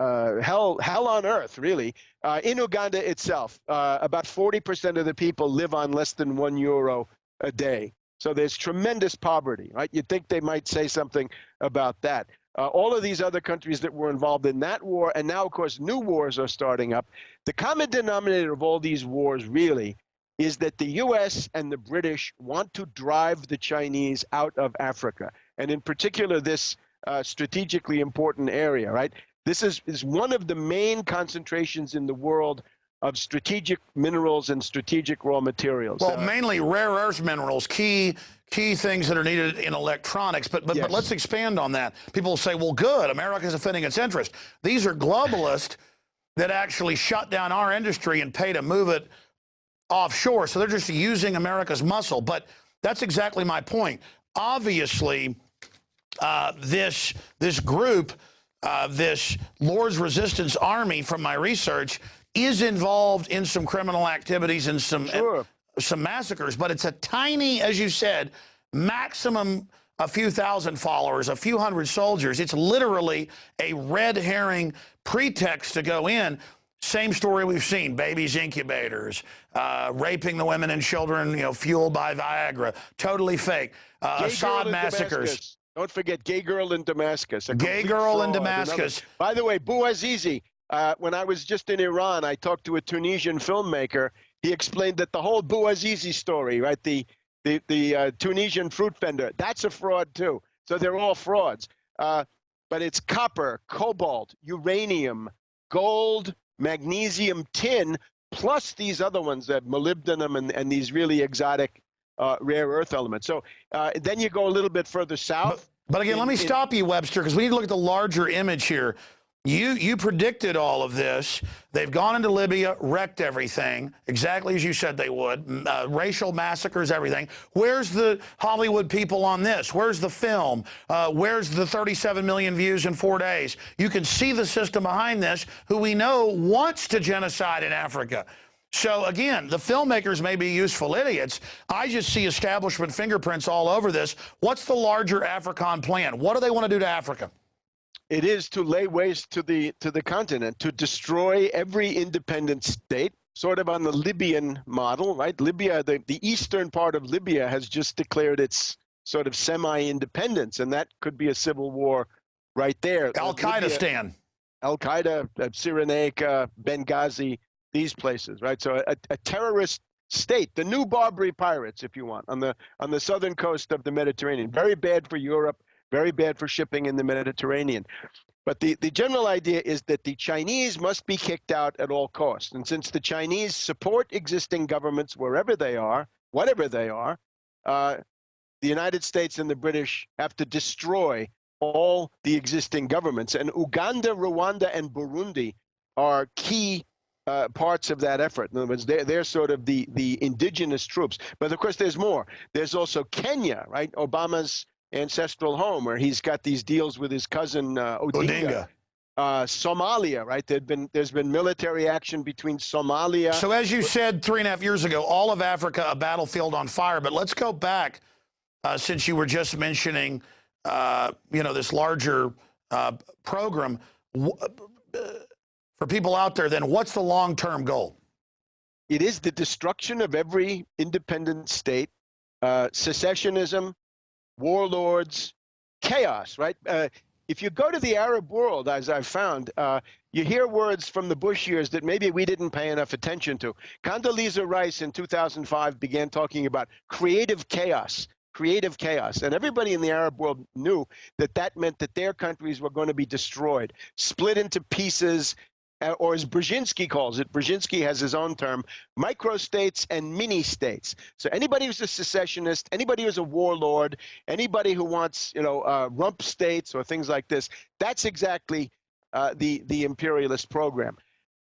on earth, really. In Uganda itself, about 40% of the people live on less than €1 a day. So there's tremendous poverty, right? You'd think they might say something about that. All of these other countries that were involved in that war, and now, of course, new wars are starting up. The common denominator of all these wars, really, is that the U.S. and the British want to drive the Chinese out of Africa, and in particular, this strategically important area, right? This is one of the main concentrations in the world of strategic minerals and strategic raw materials. Well, mainly rare earth minerals, key things that are needed in electronics. But Yes. let's expand on that. People say, well, good, America's defending its interest. These are globalists that actually shut down our industry and pay to move it offshore. So they're just using America's muscle. But that's exactly my point. obviously, this group, this Lord's Resistance Army, from my research, is involved in some criminal activities and some massacres. But it's a tiny, as you said, maximum a few thousand followers, a few hundred soldiers. It's literally a red herring pretext to go in. Same story we've seen: babies, incubators, raping the women and children, fueled by Viagra. Totally fake. Assad massacres. Don't forget Gay Girl in Damascus. Gay Girl in Damascus. By the way, Bouazizi, when I was just in Iran, I talked to a Tunisian filmmaker. He explained that the whole Bouazizi story, right, the Tunisian fruit vendor, that's a fraud too. So they're all frauds. But it's copper, cobalt, uranium, gold, magnesium, tin, plus these other ones, that molybdenum and these really exotic rare earth elements. So then you go a little bit further south. But again, let me stop you, Webster, because we need to look at the larger image here. You predicted all of this. They've gone into Libya, wrecked everything, exactly as you said they would. Racial massacres, everything. Where's the Hollywood people on this? Where's the film? Where's the 37 million views in 4 days? You can see the system behind this, who we know wants to genocide in Africa. So again, the filmmakers may be useful idiots. I just see establishment fingerprints all over this. What's the larger AFRICOM plan? What do they want to do to Africa? It is to lay waste to the continent, to destroy every independent state, sort of on the Libyan model, right? Libya, the eastern part of Libya has just declared its sort of semi-independence, and that could be a civil war right there. Al-Qaeda, Al-Qaeda, Cyrenaica, Benghazi, these places, right? So a terrorist state, the new Barbary pirates, if you want, on the southern coast of the Mediterranean. Very bad for Europe. Very bad for shipping in the Mediterranean. But the general idea is that the Chinese must be kicked out at all costs. And since the Chinese support existing governments wherever they are, whatever they are, the United States and the British have to destroy all the existing governments. And Uganda, Rwanda, and Burundi are key parts of that effort. In other words, they're sort of the indigenous troops. But of course, there's more. There's also Kenya, right? Obama's ancestral home, where he's got these deals with his cousin Odinga. Somalia, right? There's been military action between Somalia. So as you said 3.5 years ago, all of Africa a battlefield on fire. But let's go back, since you were just mentioning, this larger program. For people out there, then what's the long-term goal? It is the destruction of every independent state, secessionism, warlords, chaos, right? If you go to the Arab world, as I've found, you hear words from the Bush years that maybe we didn't pay enough attention to. Condoleezza Rice in 2005 began talking about creative chaos, and everybody in the Arab world knew that that meant that their countries were going to be destroyed, split into pieces, or as Brzezinski calls it, Brzezinski has his own term, microstates and mini-states. So anybody who's a secessionist, anybody who's a warlord, anybody who wants, rump states or things like this, that's exactly the imperialist program.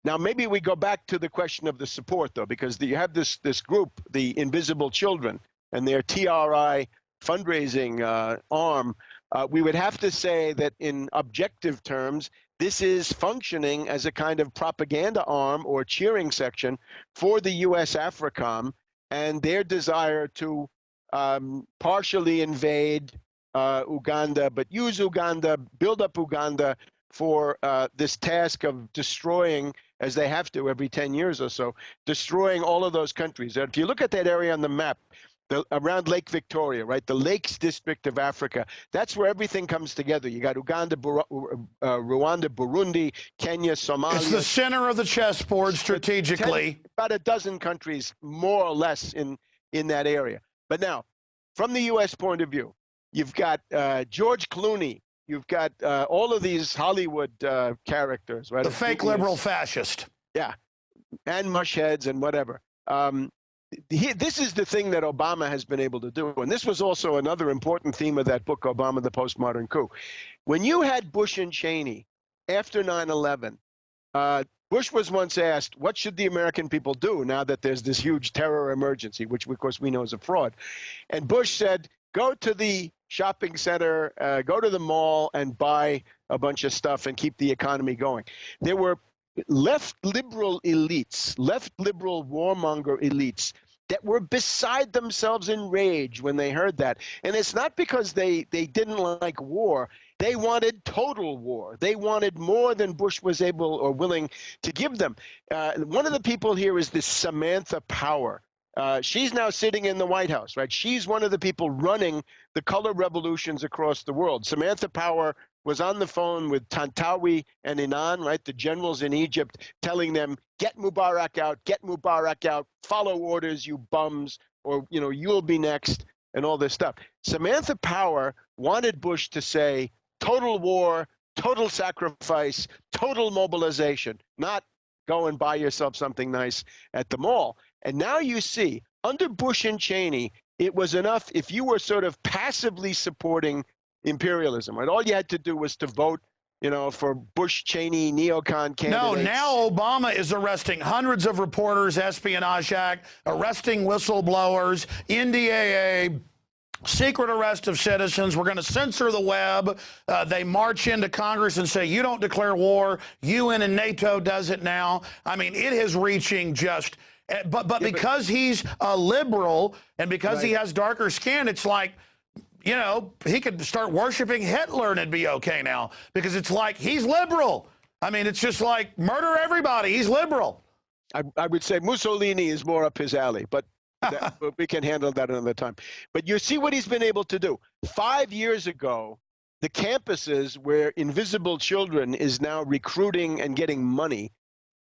Now, maybe we go back to the question of the support, though, because you have this group, the Invisible Children, and their TRI fundraising arm. We would have to say that in objective terms, this is functioning as a kind of propaganda arm or cheering section for the U.S. AFRICOM and their desire to partially invade Uganda, but use Uganda, build up Uganda for this task of destroying, as they have to every 10 years or so, destroying all of those countries. If you look at that area on the map, around Lake Victoria, right, the Lakes District of Africa, that's where everything comes together. You got Uganda, Rwanda, Burundi, Kenya, Somalia. It's the center of the chessboard strategically. About a dozen countries, more or less, in that area. But now, from the U.S. point of view, you've got George Clooney. You've got all of these Hollywood characters, right? The fake liberal fascist. Yeah, and mushheads and whatever. This is the thing that Obama has been able to do. And this was also another important theme of that book, Obama, the Postmodern Coup. When you had Bush and Cheney after 9/11, Bush was once asked, what should the American people do now that there's this huge terror emergency, which of course we know is a fraud? And Bush said, go to the shopping center, go to the mall and buy a bunch of stuff and keep the economy going. There were left liberal elites, left liberal warmonger elites that were beside themselves in rage when they heard that. And it's not because they didn't like war. They wanted total war. They wanted more than Bush was able or willing to give them. One of the people here is this Samantha Power. She's now sitting in the White House, right? She's one of the people running the color revolutions across the world. Samantha Power was on the phone with Tantawi and Inan, right, the generals in Egypt, telling them, get Mubarak out, follow orders, you bums, or, you know, you'll be next, and all this stuff. Samantha Power wanted Bush to say total war, total sacrifice, total mobilization, not go and buy yourself something nice at the mall. And now you see, under Bush and Cheney, it was enough if you were sort of passively supporting imperialism, right? All you had to do was to vote, you know, for Bush, Cheney, neocon candidates. No, now Obama is arresting hundreds of reporters, Espionage Act, arresting whistleblowers, NDAA, secret arrest of citizens. We're going to censor the web. They march into Congress and say, you don't declare war. UN and NATO does it now. I mean, it is reaching just... But because he's a liberal and because he has darker skin, it's like, you know, he could start worshiping Hitler and it'd be okay now because it's like he's liberal. I mean, it's just like murder everybody. He's liberal. I would say Mussolini is more up his alley, but we can handle that another time. But you see what he's been able to do. 5 years ago, the campuses where Invisible Children is now recruiting and getting money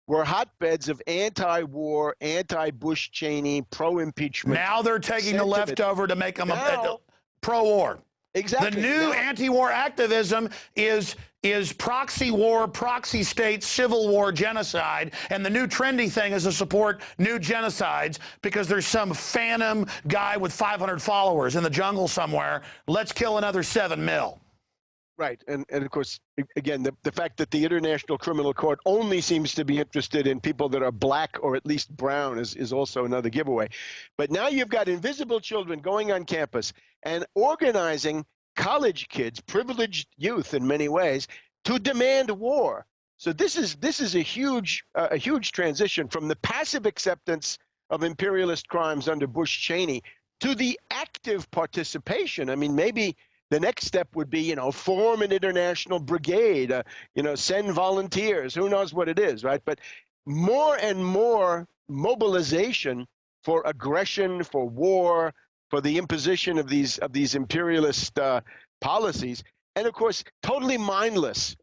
were hotbeds of anti-war, anti-Bush Cheney, pro-impeachment. Now they're taking the leftover to make them pro-war. Exactly. The new anti-war activism is proxy war, proxy state, civil war, genocide, and the new trendy thing is to support new genocides because there's some phantom guy with 500 followers in the jungle somewhere. Let's kill another 7 mil. Right, and of course, again, the fact that the International Criminal Court only seems to be interested in people that are black or at least brown is also another giveaway. But now you've got Invisible Children going on campus and organizing college kids, privileged youth in many ways, to demand war. So this is a huge transition from the passive acceptance of imperialist crimes under Bush Cheney to the active participation. I mean, maybe the next step would be, you know, form an international brigade, you know, send volunteers, who knows what it is, right? But more and more mobilization for aggression, for war, for the imposition of these imperialist policies. And of course, totally mindless.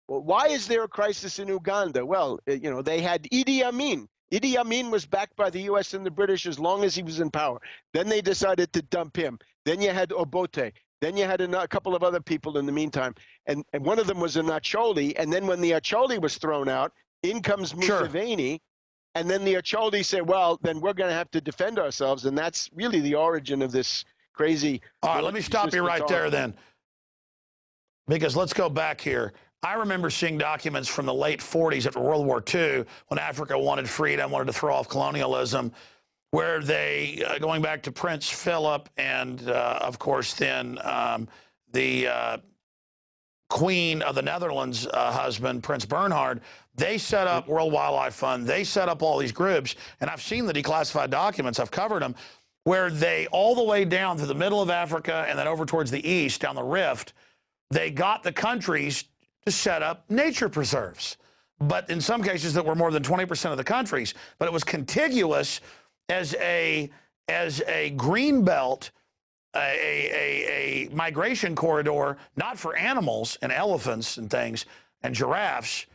Why is there a crisis in Uganda? Well, you know, they had Idi Amin. Idi Amin was backed by the U.S. and the British as long as he was in power. Then they decided to dump him. Then you had Obote. Then you had a couple of other people in the meantime. And one of them was an Acholi. And then when the Acholi was thrown out, in comes Museveni. Sure. And then the Acholi said, well, then we're going to have to defend ourselves. And that's really the origin of this crazy... All right, let me stop you right there then. Because let's go back here. I remember seeing documents from the late 40s after World War II when Africa wanted freedom, wanted to throw off colonialism, where they, going back to Prince Philip and, of course, then the Queen of the Netherlands' husband, Prince Bernhard, they set up World Wildlife Fund. They set up all these groups, and I've seen the declassified documents. I've covered them, where they, all the way down to the middle of Africa and then over towards the east, down the rift, they got the countries to set up nature preserves. But in some cases that were more than 20% of the countries, but it was contiguous as a green belt, a migration corridor, not for animals and elephants and things and giraffes,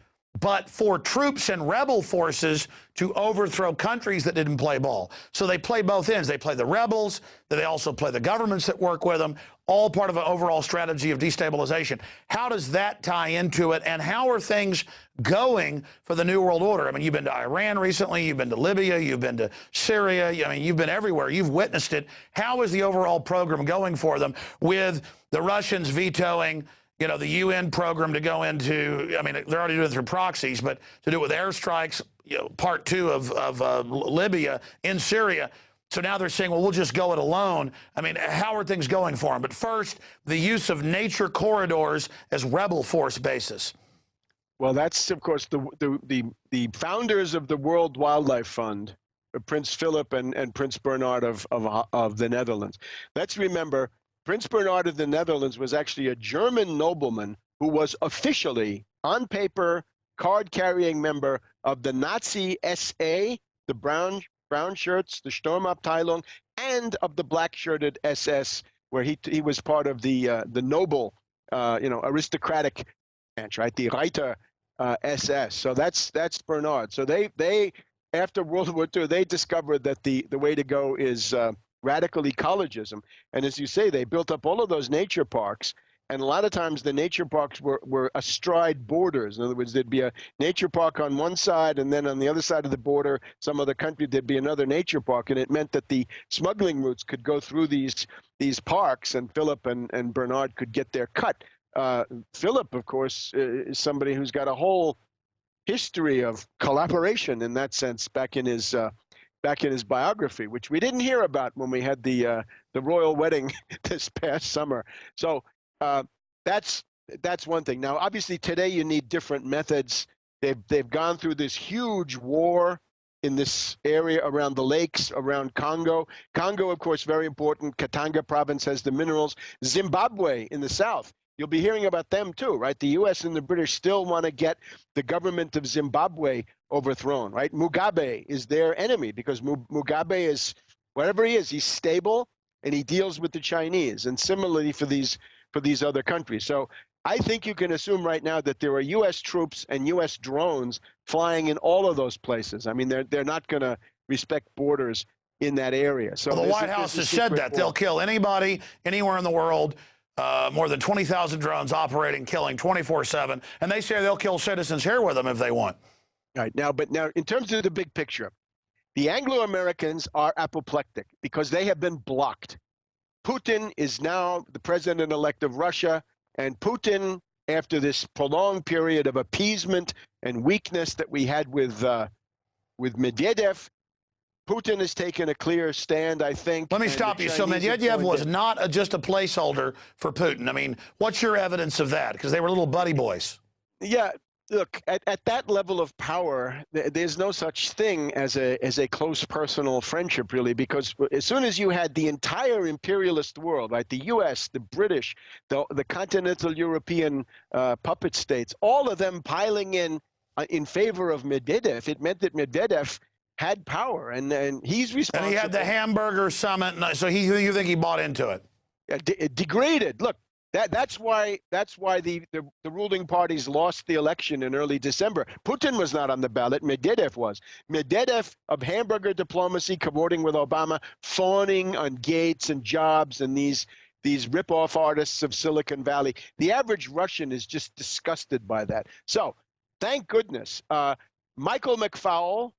but for troops and rebel forces to overthrow countries that didn't play ball. So they play both ends. They play the rebels, but they also play the governments that work with them, all part of an overall strategy of destabilization. How does that tie into it, and how are things going for the New World Order? I mean, you've been to Iran recently, you've been to Libya, you've been to Syria, I mean, you've been everywhere, you've witnessed it. How is the overall program going for them with the Russians vetoing, you know, the UN program to go into, I mean, they're already doing it through proxies, but to do it with airstrikes, you know, part 2 of Libya in Syria. So now they're saying, well, we'll just go it alone. I mean, how are things going for them? But first, the use of nature corridors as rebel force bases. Well, that's, of course, the founders of the World Wildlife Fund, Prince Philip and Prince Bernhard of the Netherlands. Let's remember, Prince Bernhard of the Netherlands was actually a German nobleman who was officially, on paper, card-carrying member of the Nazi SA, the brown shirts, the Sturmabteilung, and of the black-shirted SS, where he was part of the noble, aristocratic branch, right? The Reiter SS. So that's Bernhard. So they after World War II, they discovered that the way to go is radical ecologism. And as you say, they built up all of those nature parks. And a lot of times the nature parks were astride borders. In other words, there'd be a nature park on one side, and then on the other side of the border, some other country, there'd be another nature park. And it meant that the smuggling routes could go through these parks, and Philip and Bernhard could get their cut. Philip, of course, is somebody who's got a whole history of collaboration in that sense back in his biography, which we didn't hear about when we had the royal wedding this past summer. So that's one thing. Now, obviously, today you need different methods. They've gone through this huge war in this area around the lakes, around Congo. Congo, of course, very important. Katanga province has the minerals. Zimbabwe in the south. You'll be hearing about them too, right? The U.S. and the British still want to get the government of Zimbabwe overthrown, right? Mugabe is their enemy because Mugabe is, whatever he is, he's stable and he deals with the Chinese. And similarly for these other countries. So I think you can assume right now that there are U.S. troops and U.S. drones flying in all of those places. I mean, they're not going to respect borders in that area. So well, the White House has said that. They'll kill anybody, anywhere in the world. More than 20,000 drones operating, killing 24/7, and they say they'll kill citizens here with them if they want. Right now, but now in terms of the big picture, the Anglo-Americans are apoplectic because they have been blocked. Putin is now the president-elect of Russia, and Putin, after this prolonged period of appeasement and weakness that we had with Medvedev, Putin has taken a clear stand, I think. Let me stop you. So Medvedev was not just a placeholder for Putin. I mean, what's your evidence of that? Because they were little buddy boys. Yeah, look, at that level of power, there's no such thing as a close personal friendship, really, because as soon as you had the entire imperialist world, right, the U.S., the British, the continental European puppet states, all of them piling in favor of Medvedev, it meant that Medvedev had power, and he's responsible. And he had the hamburger summit, so you think he bought into it? Degraded. Look, that's why the ruling parties lost the election in early December. Putin was not on the ballot. Medvedev was. Medvedev of hamburger diplomacy, cavorting with Obama, fawning on Gates and Jobs and these rip-off artists of Silicon Valley. The average Russian is just disgusted by that. So, thank goodness, Michael McFaul,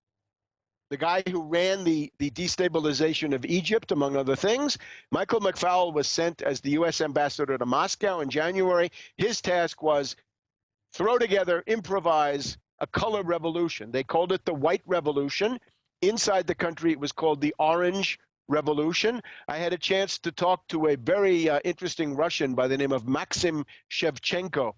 the guy who ran the destabilization of Egypt, among other things. Michael McFaul was sent as the U.S. ambassador to Moscow in January. His task was throw together, improvise a color revolution. They called it the White Revolution. Inside the country, it was called the Orange Revolution. I had a chance to talk to a very interesting Russian by the name of Maxim Shevchenko.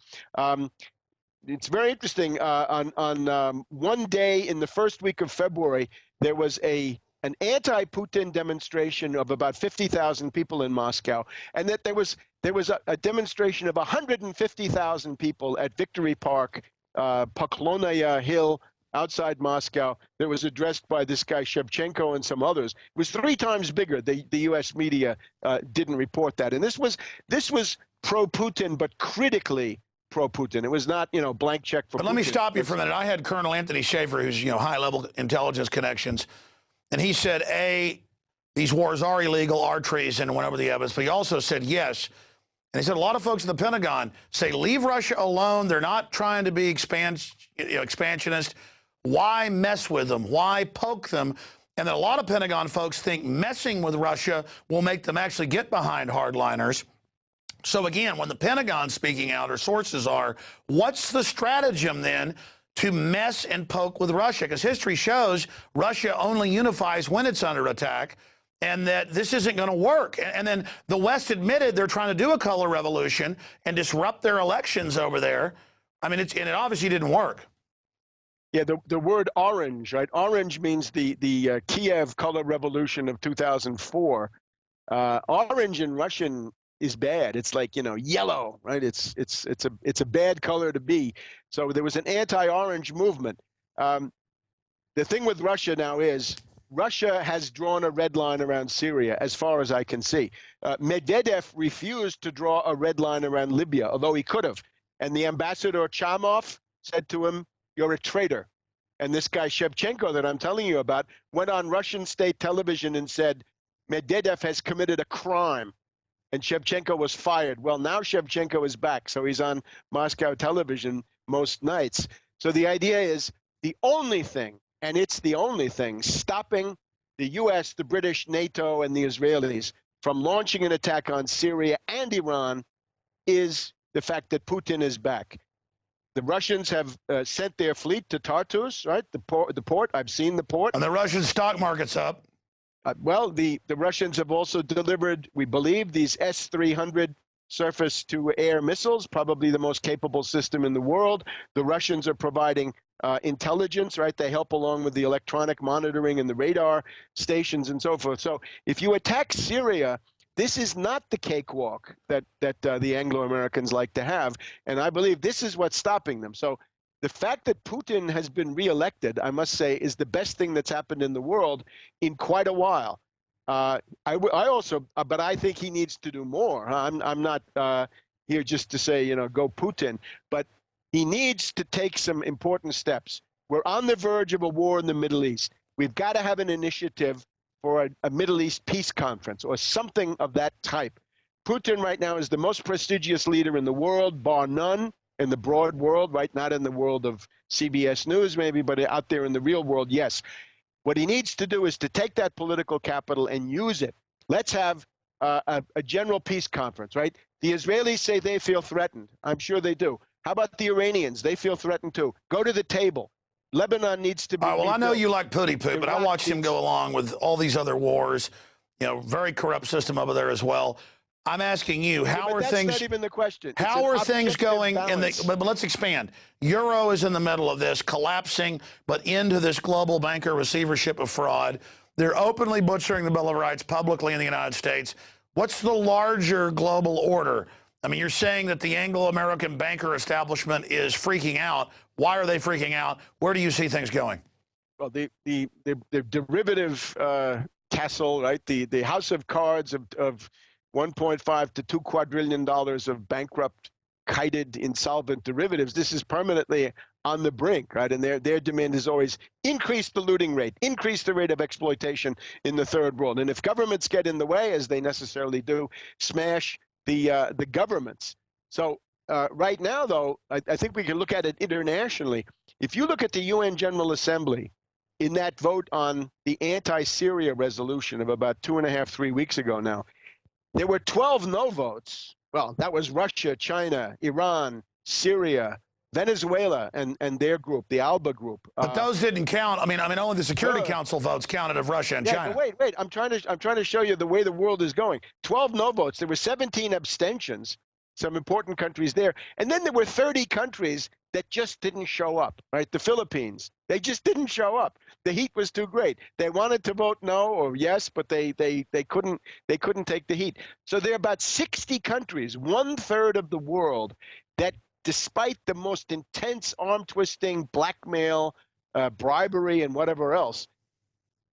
It's very interesting. On one day in the first week of February, there was an anti-Putin demonstration of about 50,000 people in Moscow, and that there was a demonstration of 150,000 people at Victory Park, Poklonaya Hill, outside Moscow, that was addressed by this guy Shevchenko and some others. It was 3 times bigger. The U.S. media didn't report that, and this was pro-Putin, but critically pro-Putin. It was not, blank check for Putin. But let me stop you for a minute. I had Colonel Anthony Schaefer, who's, high-level intelligence connections, and he said, A, these wars are illegal, are treason, and went over the evidence, but he also said yes. And he said a lot of folks in the Pentagon say, leave Russia alone. They're not trying to be expansionist. Why mess with them? Why poke them? And then a lot of Pentagon folks think messing with Russia will make them actually get behind hardliners. So again, when the Pentagon's speaking out, or sources are, what's the stratagem then to mess and poke with Russia? Because history shows Russia only unifies when it's under attack. and that this isn't going to work. And then the West admitted they're trying to do a color revolution and disrupt their elections over there. I mean, it obviously didn't work. Yeah, the word orange, right? Orange means the Kiev color revolution of 2004. Orange in Russian is bad. It's like, yellow, right? It's a bad color to be. So there was an anti-orange movement. The thing with Russia now is Russia has drawn a red line around Syria, as far as I can see. Medvedev refused to draw a red line around Libya, although he could have. And the ambassador Chamov said to him, "You're a traitor." And this guy Shevchenko that I'm telling you about went on Russian state television and said, Medvedev has committed a crime. And Shevchenko was fired. Well, now Shevchenko is back, so he's on Moscow television most nights. So the idea is the only thing, and it's the only thing, stopping the U.S., the British, NATO, and the Israelis from launching an attack on Syria and Iran is the fact that Putin is back. The Russians have sent their fleet to Tartus, right? The port. I've seen the port. And the Russian stock market's up. Well, the Russians have also delivered, we believe, these S-300 surface-to-air missiles, probably the most capable system in the world. The Russians are providing intelligence, right? They help along with the electronic monitoring and the radar stations and so forth. So if you attack Syria, this is not the cakewalk that the Anglo-Americans like to have. And I believe this is what's stopping them. So the fact that Putin has been reelected, I must say, is the best thing that's happened in the world in quite a while. I also, but I think he needs to do more. I'm not here just to say, go Putin, but he needs to take some important steps. We're on the verge of a war in the Middle East. We've got to have an initiative for a Middle East peace conference or something of that type. Putin right now is the most prestigious leader in the world, bar none. In the broad world, right? Not in the world of CBS News, maybe, but out there in the real world, yes. What he needs to do is to take that political capital and use it. Let's have a general peace conference, right? The Israelis say they feel threatened. I'm sure they do. How about the Iranians? They feel threatened too. Go to the table. Lebanon needs to be well, rebuilt. I know you like Pooty-Poo, but I watched him go along with all these other wars. Very corrupt system over there as well. I'm asking you, how are things? That's not even the question. How are things going in the? But let's expand. Euro is in the middle of this, collapsing, but into this global banker receivership of fraud. They're openly butchering the Bill of Rights publicly in the United States. What's the larger global order? I mean, you're saying that the Anglo-American banker establishment is freaking out. Why are they freaking out? Where do you see things going? Well, the derivative castle, right? The house of cards of 1.5 to $2 quadrillion of bankrupt, kited, insolvent derivatives. This is permanently on the brink, right? And their demand is always increase the looting rate, increase the rate of exploitation in the third world. And if governments get in the way, as they necessarily do, smash the governments. So right now, though, I think we can look at it internationally. If you look at the UN General Assembly, in that vote on the anti-Syria resolution of about 2.5, 3 weeks ago now, there were 12 no votes. Well, that was Russia, China, Iran, Syria, Venezuela, and their group, the ALBA group. But those didn't count. I mean, only the Security Council votes counted of Russia and China. But wait. I'm trying to show you the way the world is going. 12 no votes. There were 17 abstentions. Some important countries there, and then there were 30 countries that just didn't show up. Right, the Philippines. They just didn't show up. The heat was too great. They wanted to vote no or yes, but they couldn't take the heat. So there are about 60 countries, 1/3 of the world, that despite the most intense arm twisting, blackmail, bribery, and whatever else,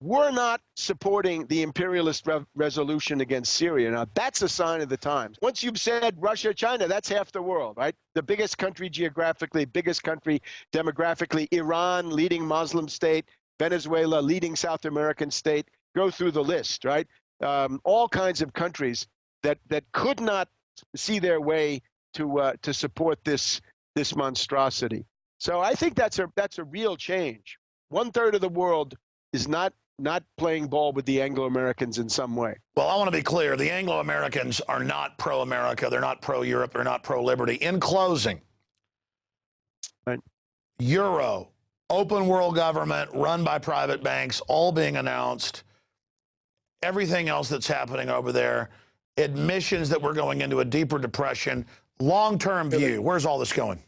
were not supporting the imperialist resolution against Syria. Now, that's a sign of the times. Once you've said Russia, China, that's half the world, right? The biggest country geographically, biggest country demographically, Iran, leading Muslim state, Venezuela, leading South American state. Go through the list, right? All kinds of countries that could not see their way to support this monstrosity. So I think that's a real change. 1/3 of the world is not playing ball with the Anglo-Americans in some way. Well, I want to be clear. The Anglo-Americans are not pro-America. They're not pro-Europe. They're not pro-liberty. In closing, right. Euro, open world government run by private banks, all being announced. everything else that's happening over there, admissions that we're going into a deeper depression, long-term view, where's all this going?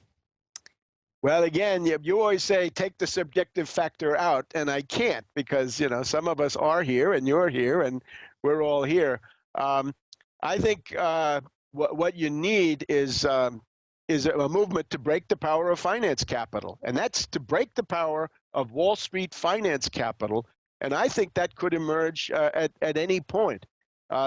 Well, again, you always say take the subjective factor out, and I can't because, you know, some of us are here and you're here and we're all here. I think what you need is a movement to break the power of finance capital, and that's to break the power of Wall Street finance capital, and I think that could emerge at any point.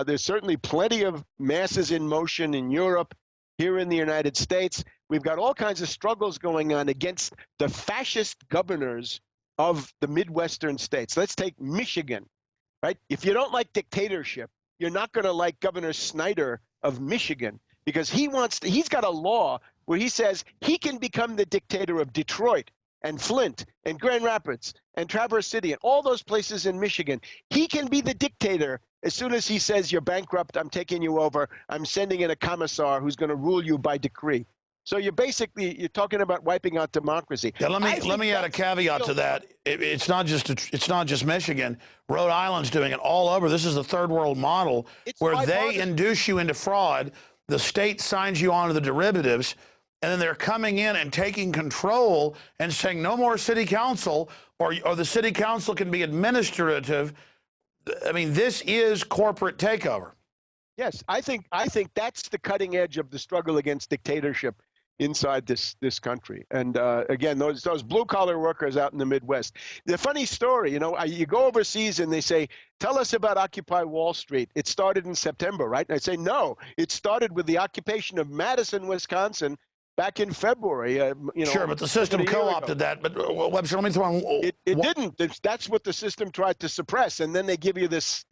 There's certainly plenty of masses in motion in Europe. Here in the United States, we've got all kinds of struggles going on against the fascist governors of the Midwestern states. Let's take Michigan, right? If you don't like dictatorship, you're not going to like Governor Snyder of Michigan because he's got a law where he says he can become the dictator of Detroit and Flint and Grand Rapids and Traverse City and all those places in Michigan. He can be the dictator as soon as he says you're bankrupt, I'm taking you over, I'm sending in a commissar who's going to rule you by decree. So you're talking about wiping out democracy. Yeah, let me add a caveat to that. It's not just Michigan. Rhode Island's doing it all over. This is the third world model where they induce you into fraud. The state signs you onto the derivatives, and then they're coming in and taking control and saying no more city council, or the city council can be administrative. I mean, this is corporate takeover. Yes, I think that's the cutting edge of the struggle against dictatorship inside this country. And again, those blue collar workers out in the Midwest. The funny story, you know, you go overseas and they say, tell us about Occupy Wall Street. It started in September, right? And I say, no, it started with the occupation of Madison, Wisconsin, back in February. You know, sure, but the system co-opted that. But Webster, let me throw in. It didn't. That's what the system tried to suppress, and then they give you this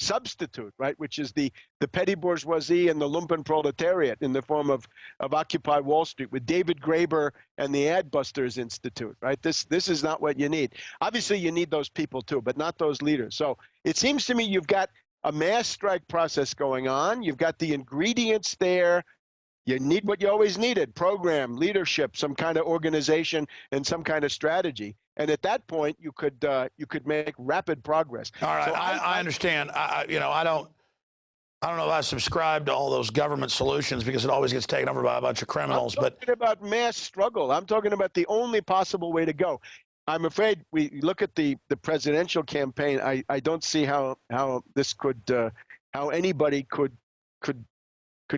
substitute, right, which is the petty bourgeoisie and the lumpen proletariat in the form of Occupy Wall Street with David Graeber and the Adbusters Institute, right? This is not what you need. Obviously, you need those people too, but not those leaders. So it seems to me you've got a mass strike process going on. You've got the ingredients there. You need what you always needed: program, leadership, some kind of organization, and some kind of strategy. And at that point, you could make rapid progress. All right, so I understand. You know, I don't know if I subscribe to all those government solutions because it always gets taken over by a bunch of criminals. I'm talking about mass struggle. I'm talking about the only possible way to go. I'm afraid we look at the presidential campaign. I don't see how this could how anybody could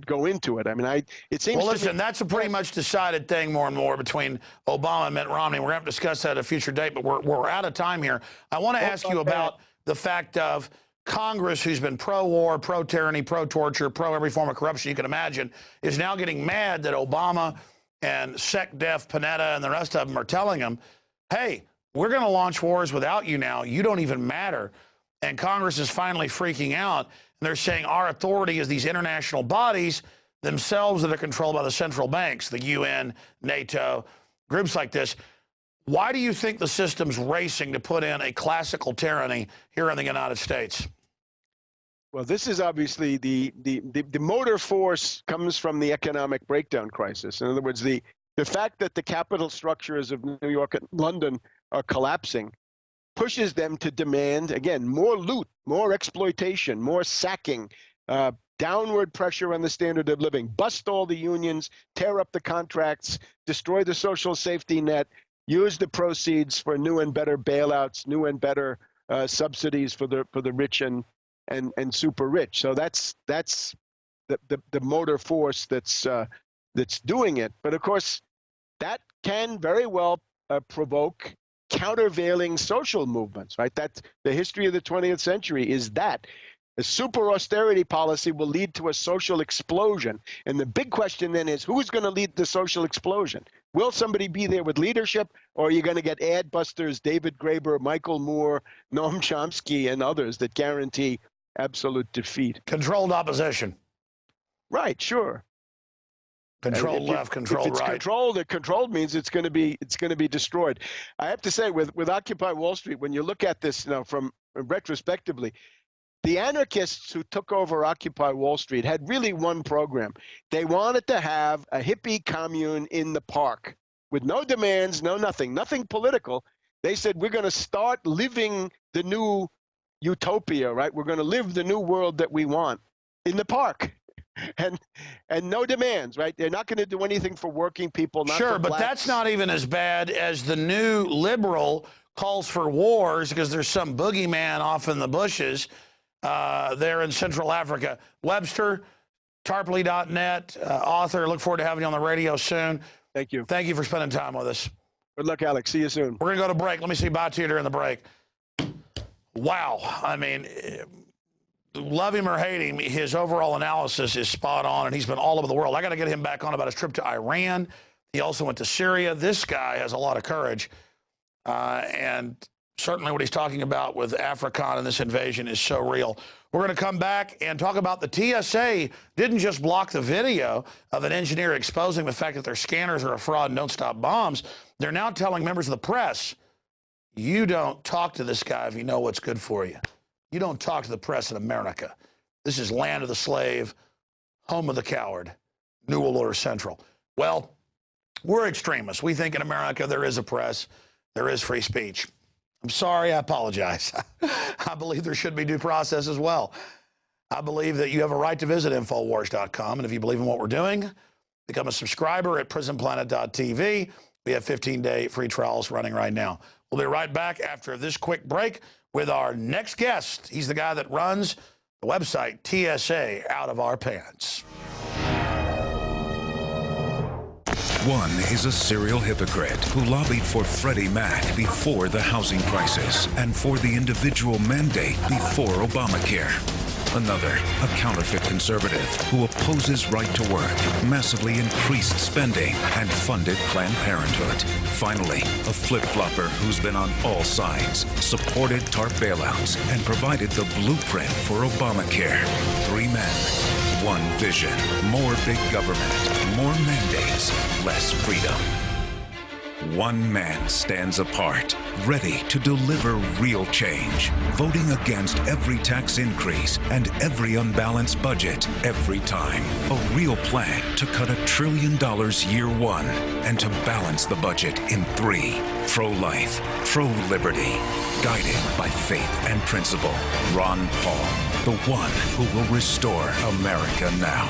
go into it. I mean, it seems. Well, listen, that's a pretty much decided thing more and more between Obama and Mitt Romney. We're going to discuss that at a future date, but we're out of time here. I want to ask you about the fact of Congress, who's been pro-war, pro-tyranny, pro-torture, pro-every form of corruption you can imagine, is now getting mad that Obama and SecDef, Panetta, and the rest of them are telling them, hey, we're going to launch wars without you now. You don't even matter. And Congress is finally freaking out. And they're saying our authority is these international bodies themselves that are controlled by the central banks, the UN, NATO, groups like this. Why do you think the system's racing to put in a classical tyranny here in the United States? Well, this is obviously the motor force comes from the economic breakdown crisis. In other words, the fact that the capital structures of New York and London are collapsing pushes them to demand, again, more loot, more exploitation, more sacking, downward pressure on the standard of living, bust all the unions, tear up the contracts, destroy the social safety net, use the proceeds for new and better bailouts, new and better subsidies for the rich and super rich. So that's the motor force that's doing it. But of course, that can very well provoke countervailing social movements, right? That's the history of the 20th century, is that a super austerity policy will lead to a social explosion. And the big question then is, who's going to lead the social explosion? Will somebody be there with leadership, or are you going to get adbusters, David Graeber, Michael Moore, Noam Chomsky, and others that guarantee absolute defeat? Controlled opposition. Right, sure. Controlled left, controlled right. Controlled means it's going to be destroyed. I have to say, with Occupy Wall Street, when you look at this now from retrospectively, the anarchists who took over Occupy Wall Street had really one program. They wanted to have a hippie commune in the park with no demands, no nothing political. They said, we're going to start living the new utopia, right? We're going to live the new world that we want in the park. And no demands, right? They're not going to do anything for working people. Not Sure, for but blacks. that's not even as bad as the new liberal calls for wars because there's some boogeyman off in the bushes there in Central Africa. Webster, tarpley.net, author. Look forward to having you on the radio soon. Thank you. Thank you for spending time with us. Good luck, Alex. See you soon. We're going to go to break. Let me say bye to you during the break. Wow. I mean, love him or hate him, his overall analysis is spot on, and he's been all over the world. I got to get him back on about his trip to Iran. He also went to Syria. This guy has a lot of courage, and certainly what he's talking about with African and this invasion is so real. We're going to come back and talk about the TSA didn't just block the video of an engineer exposing the fact that their scanners are a fraud and don't stop bombs. They're now telling members of the press, you don't talk to this guy if you know what's good for you. You don't talk to the press in America. This is land of the slave, home of the coward, New World Order Central. Well, we're extremists. We think in America there is a press, there is free speech. I'm sorry, I apologize. I believe there should be due process as well. I believe that you have a right to visit Infowars.com, and if you believe in what we're doing, become a subscriber at prisonplanet.tv. We have 15-day free trials running right now. We'll be right back after this quick break with our next guest. He's the guy that runs the website TSA Out of Our Pants. One is a serial hypocrite who lobbied for Freddie Mac before the housing crisis and for the individual mandate before Obamacare. Another, a counterfeit conservative who opposes right to work, massively increased spending, and funded Planned Parenthood. Finally, a flip-flopper who's been on all sides, supported TARP bailouts, and provided the blueprint for Obamacare. Three men, one vision. More big government, more mandates, less freedom. One man stands apart, ready to deliver real change, voting against every tax increase and every unbalanced budget every time. A real plan to cut $1 trillion year one and to balance the budget in 3. Pro-life, pro-liberty, guided by faith and principle. Ron Paul, the one who will restore America now.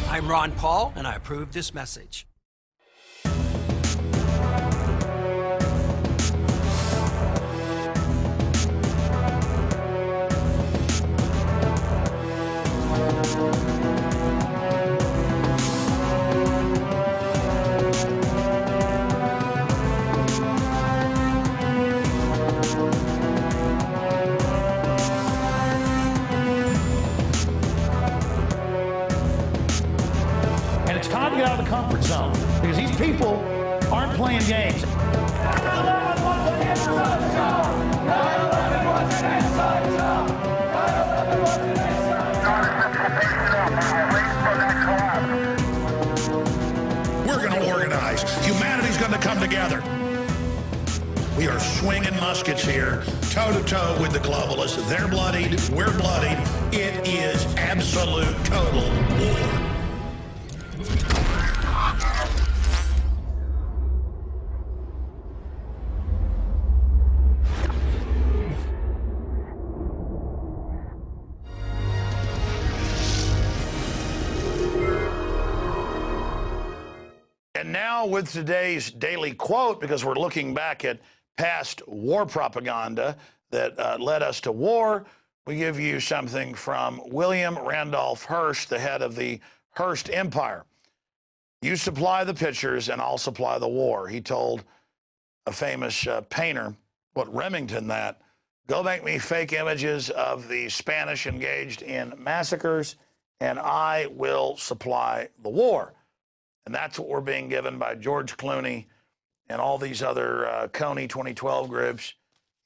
I'm Ron Paul, and I approve this message. And it's time to get out of the comfort zone because these people aren't playing games. We're going to organize. Humanity's going to come together. We are swinging muskets here, toe-to-toe with the globalists. They're bloodied, we're bloodied. It is absolute, total war. And now with today's daily quote, because we're looking back at past war propaganda that led us to war, we give you something from William Randolph Hearst, the head of the Hearst Empire. You supply the pictures and I'll supply the war. He told a famous painter, Remington, that, go make me fake images of the Spanish engaged in massacres and I will supply the war. And that's what we're being given by George Clooney and all these other Coney 2012 groups,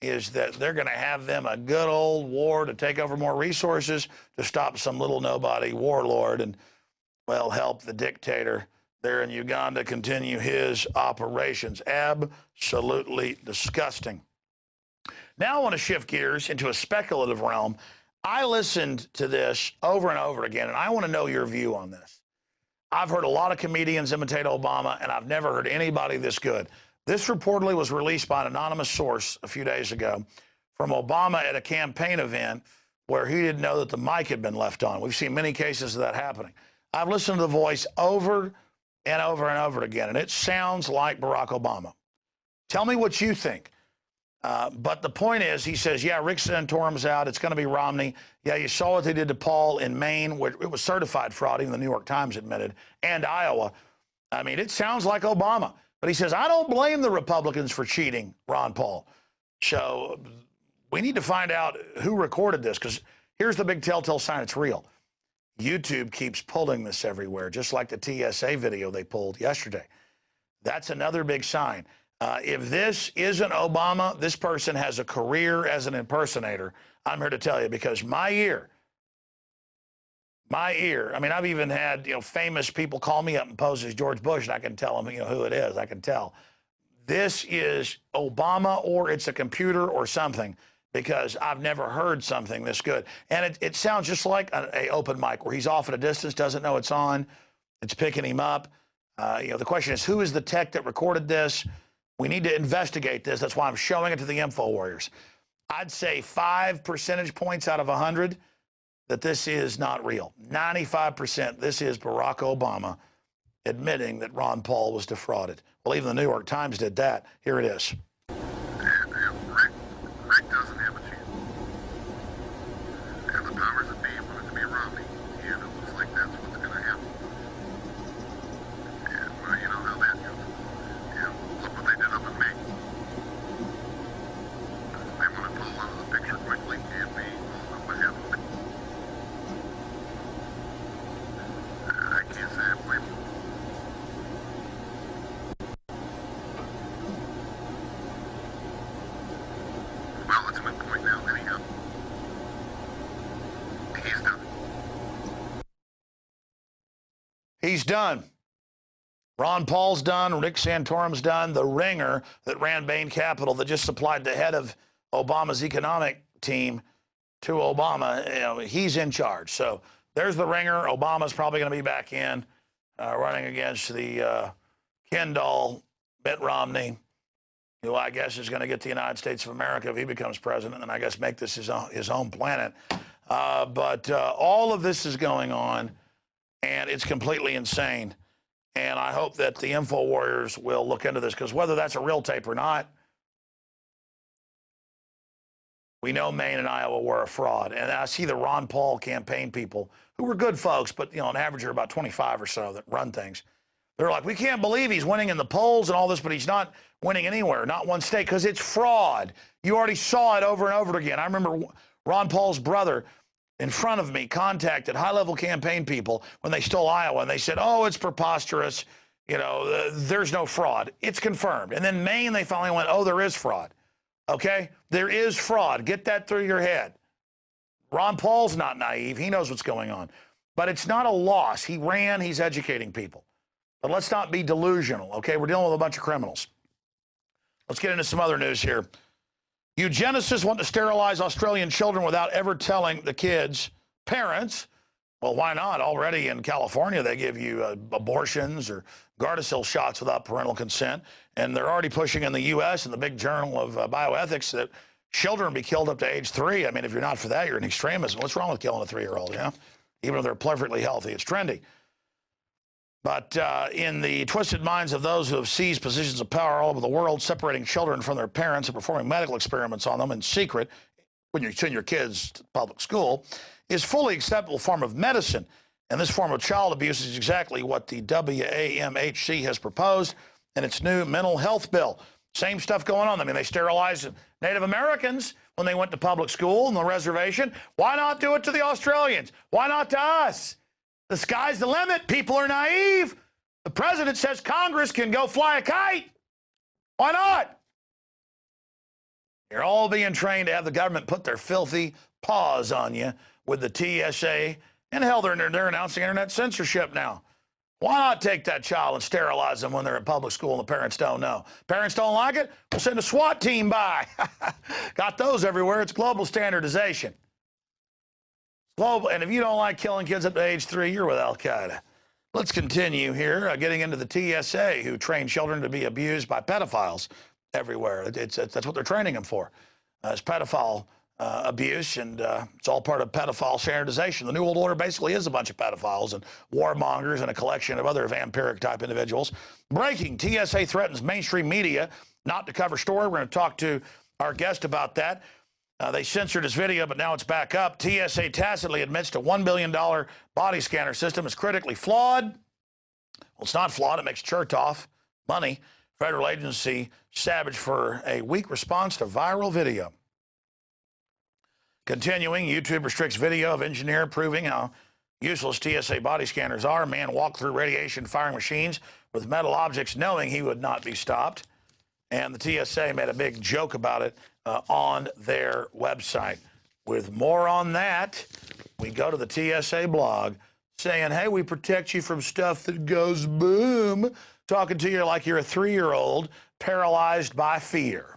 is that they're going to have them a good old war to take over more resources to stop some little nobody warlord and, well, help the dictator there in Uganda continue his operations. Absolutely disgusting. Now I want to shift gears into a speculative realm. I listened to this over and over again, and I want to know your view on this. I've heard a lot of comedians imitate Obama, and I've never heard anybody this good. This reportedly was released by an anonymous source a few days ago from Obama at a campaign event where he didn't know that the mic had been left on. We've seen many cases of that happening. I've listened to the voice over and over and over again, and it sounds like Barack Obama. Tell me what you think. But the point is, he says, yeah, Rick Santorum's out. It's going to be Romney. Yeah, you saw what they did to Paul in Maine, where it was certified fraud, even the New York Times admitted, and Iowa. I mean, it sounds like Obama. But he says, I don't blame the Republicans for cheating, Ron Paul. So we need to find out who recorded this, because here's the big telltale sign it's real. YouTube keeps pulling this everywhere, just like the TSA video they pulled yesterday. That's another big sign. If this isn't Obama, this person has a career as an impersonator. I'm here to tell you, because my ear, I mean, I've even had, famous people call me up and pose as George Bush, and I can tell them, who it is. I can tell. This is Obama, or it's a computer or something, because I've never heard something this good. And it sounds just like a open mic where he's off at a distance, doesn't know it's on. It's picking him up. The question is, who is the tech that recorded this? We need to investigate this. That's why I'm showing it to the Infowars. I'd say 5 percentage points out of 100 that this is not real. 95%, this is Barack Obama admitting that Ron Paul was defrauded. Well, even the New York Times did that. Here it is. Rick doesn't have a chance. And the powers that be want it to be Romney. And it looks like that's what's going to happen. And, well, you know how that goes. And look what they did up in Maine. They want to pull out of the picture quickly, and we all know what happened. I can't say I blame them. Well, it's a moot point now, anyhow. He's done. He's done. Ron Paul's done. Rick Santorum's done. The ringer that ran Bain Capital, that just supplied the head of Obama's economic team to Obama, he's in charge. So there's the ringer. Obama's probably going to be back in running against the Ken doll, Mitt Romney, who I guess is going to get the United States of America if he becomes president, and I guess make this his own planet. But all of this is going on, and it's completely insane. And I hope that the Infowars will look into this, because whether that's a real tape or not, we know Maine and Iowa were a fraud. And I see the Ron Paul campaign people, who were good folks, but, on average are about 25 or so that run things. They're like, we can't believe he's winning in the polls and all this, but he's not winning anywhere, not one state, because it's fraud. You already saw it over and over again. I remember Ron Paul's brother in front of me contacted high-level campaign people when they stole Iowa, and they said, oh, it's preposterous. There's no fraud. It's confirmed. And then Maine, they finally went, oh, there is fraud. Okay? There is fraud. Get that through your head. Ron Paul's not naive. He knows what's going on. But it's not a loss. He ran. He's educating people. But let's not be delusional, okay? We're dealing with a bunch of criminals. Let's get into some other news here. Eugenicists want to sterilize Australian children without ever telling the kids' parents. Well, why not? Already in California, they give you abortions or Gardasil shots without parental consent. And they're already pushing in the U.S. in the big journal of bioethics that children be killed up to age 3. I mean, if you're not for that, you're an extremist. What's wrong with killing a 3-year-old, Even if they're perfectly healthy. It's trendy. But in the twisted minds of those who have seized positions of power all over the world, separating children from their parents and performing medical experiments on them in secret when you send your kids to public school is fully acceptable form of medicine. And this form of child abuse is exactly what the WAMHC has proposed in its new mental health bill. Same stuff going on. I mean, they sterilized Native Americans when they went to public school on the reservation. Why not do it to the Australians? Why not to us? The sky's the limit. People are naive. The president says Congress can go fly a kite. Why not? You're all being trained to have the government put their filthy paws on you with the TSA. And hell, they're announcing internet censorship now. Why not take that child and sterilize them when they're in public school and the parents don't know? Parents don't like it? We'll send a SWAT team by. Got those everywhere. It's global standardization. Global, and if you don't like killing kids up to age 3, you're with Al-Qaeda. Let's continue here, getting into the TSA, who train children to be abused by pedophiles everywhere. That's what they're training them for. as pedophile abuse, and it's all part of pedophile standardization. The New World Order basically is a bunch of pedophiles and warmongers and a collection of other vampiric-type individuals. Breaking, TSA threatens mainstream media not to cover story. We're going to talk to our guest about that. They censored his video, but now it's back up. TSA tacitly admits to $1 billion body scanner system is critically flawed. Well, it's not flawed. It makes Chertoff money. Federal agency savage for a weak response to viral video. Continuing, YouTube restricts video of engineer proving how useless TSA body scanners are. A man walked through radiation-firing machines with metal objects knowing he would not be stopped. And the TSA made a big joke about it on their website. With more on that, we go to the TSA blog saying, hey, we protect you from stuff that goes boom, talking to you like you're a 3-year-old paralyzed by fear.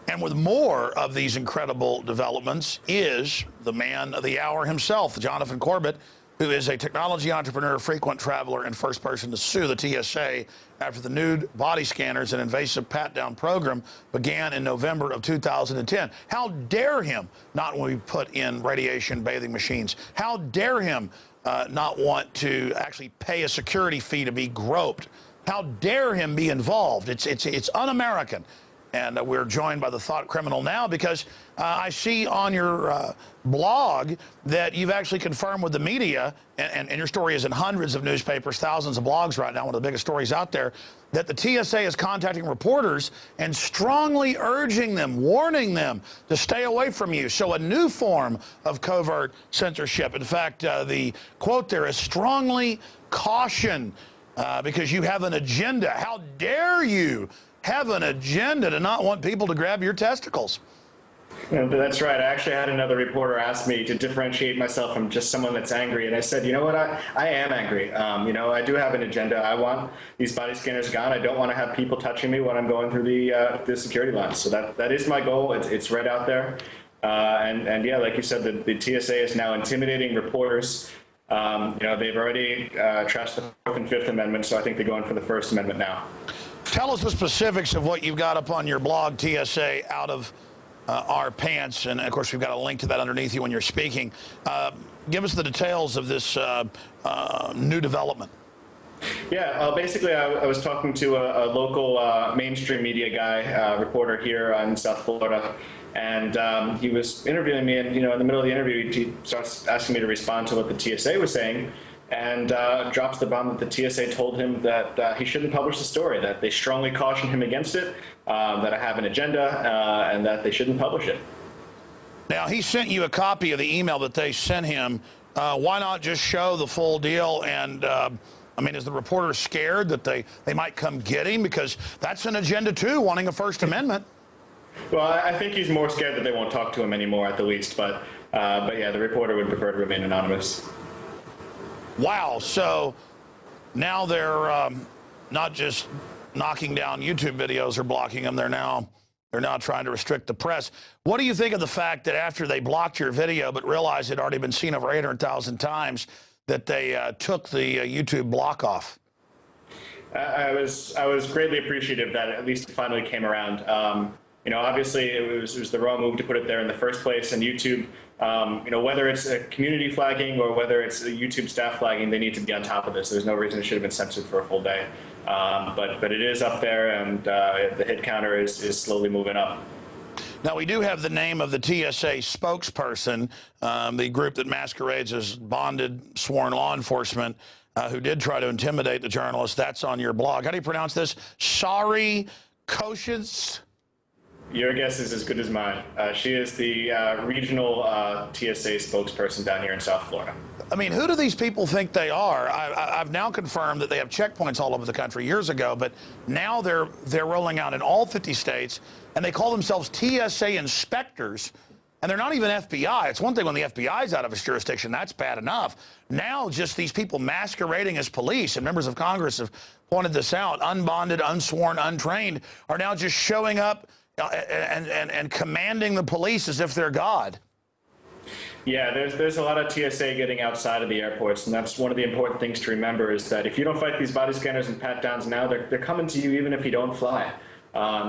And with more of these incredible developments is the man of the hour himself, Jonathan Corbett, who is a technology entrepreneur, frequent traveler, and first person to sue the TSA after the nude body scanners and invasive pat-down program began in November of 2010. How dare him not want to be put in radiation bathing machines? How dare him not want to actually pay a security fee to be groped? How dare him be involved? It's un-American. And we're joined by the thought criminal now because I see on your blog that you've actually confirmed with the media, and your story is in hundreds of newspapers, thousands of blogs right now, one of the biggest stories out there, that the TSA is contacting reporters and strongly urging them, warning them to stay away from you. So a new form of covert censorship. In fact, the quote there is strongly caution because you have an agenda. How dare you have an agenda to not want people to grab your testicles? That's right. I actually had another reporter ask me to differentiate myself from just someone that's angry. And I said, you know what, I am angry. You know, I do have an agenda. I want these body scanners gone. I don't want to have people touching me when I'm going through the security lines. So that is my goal. It's right out there. And yeah, like you said, the TSA is now intimidating reporters. You know, they've already trashed the 4th and 5th Amendment, so I think they're going for the 1st Amendment now. Tell us the specifics of what you've got up on your blog, TSA Out of Our Pants. And, of course, we've got a link to that underneath you when you're speaking. Give us the details of this new development. Yeah, basically, I was talking to a local mainstream media guy, reporter here in South Florida, and he was interviewing me, and, you know, in the middle of the interview, he starts asking me to respond to what the TSA was saying, and drops the bomb that the TSA told him that he shouldn't publish the story, that they strongly caution him against it, that I have an agenda, and that they shouldn't publish it. Now, he sent you a copy of the email that they sent him. Why not just show the full deal? And, I mean, is the reporter scared that they might come get him? Because that's an agenda, too, wanting a First Amendment. Well, I think he's more scared that they won't talk to him anymore, at the least. But yeah, the reporter would prefer to remain anonymous. Wow. So now they're not just knocking down YouTube videos or blocking them. They're now trying to restrict the press. What do you think of the fact that after they blocked your video but realized it had already been seen over 800,000 times, that they took the YouTube block off? I was greatly appreciative that at least it finally came around. You know, obviously it was the wrong move to put it there in the first place, and YouTube, you know, whether it's a community flagging or whether it's a YouTube staff flagging, they need to be on top of this. There's no reason it should have been censored for a full day. But it is up there, and the hit counter is slowly moving up. Now, we do have the name of the TSA spokesperson, the group that masquerades as bonded sworn law enforcement, who did try to intimidate the journalist. That's on your blog. How do you pronounce this? Sari Koshitz? Your guess is as good as mine. She is the regional TSA spokesperson down here in South Florida. I mean, who do these people think they are? I've now confirmed that they have checkpoints all over the country years ago, but now they're rolling out in all 50 states, and they call themselves TSA inspectors, and they're not even FBI. It's one thing when the FBI is out of its jurisdiction. That's bad enough. Now just these people masquerading as police, and members of Congress have pointed this out, unbonded, unsworn, untrained, are now just showing up and commanding the police as if they're God. Yeah, there's a lot of TSA getting outside of the airports, and that's one of the important things to remember is that if you don't fight these body scanners and pat-downs now, they're coming to you even if you don't fly.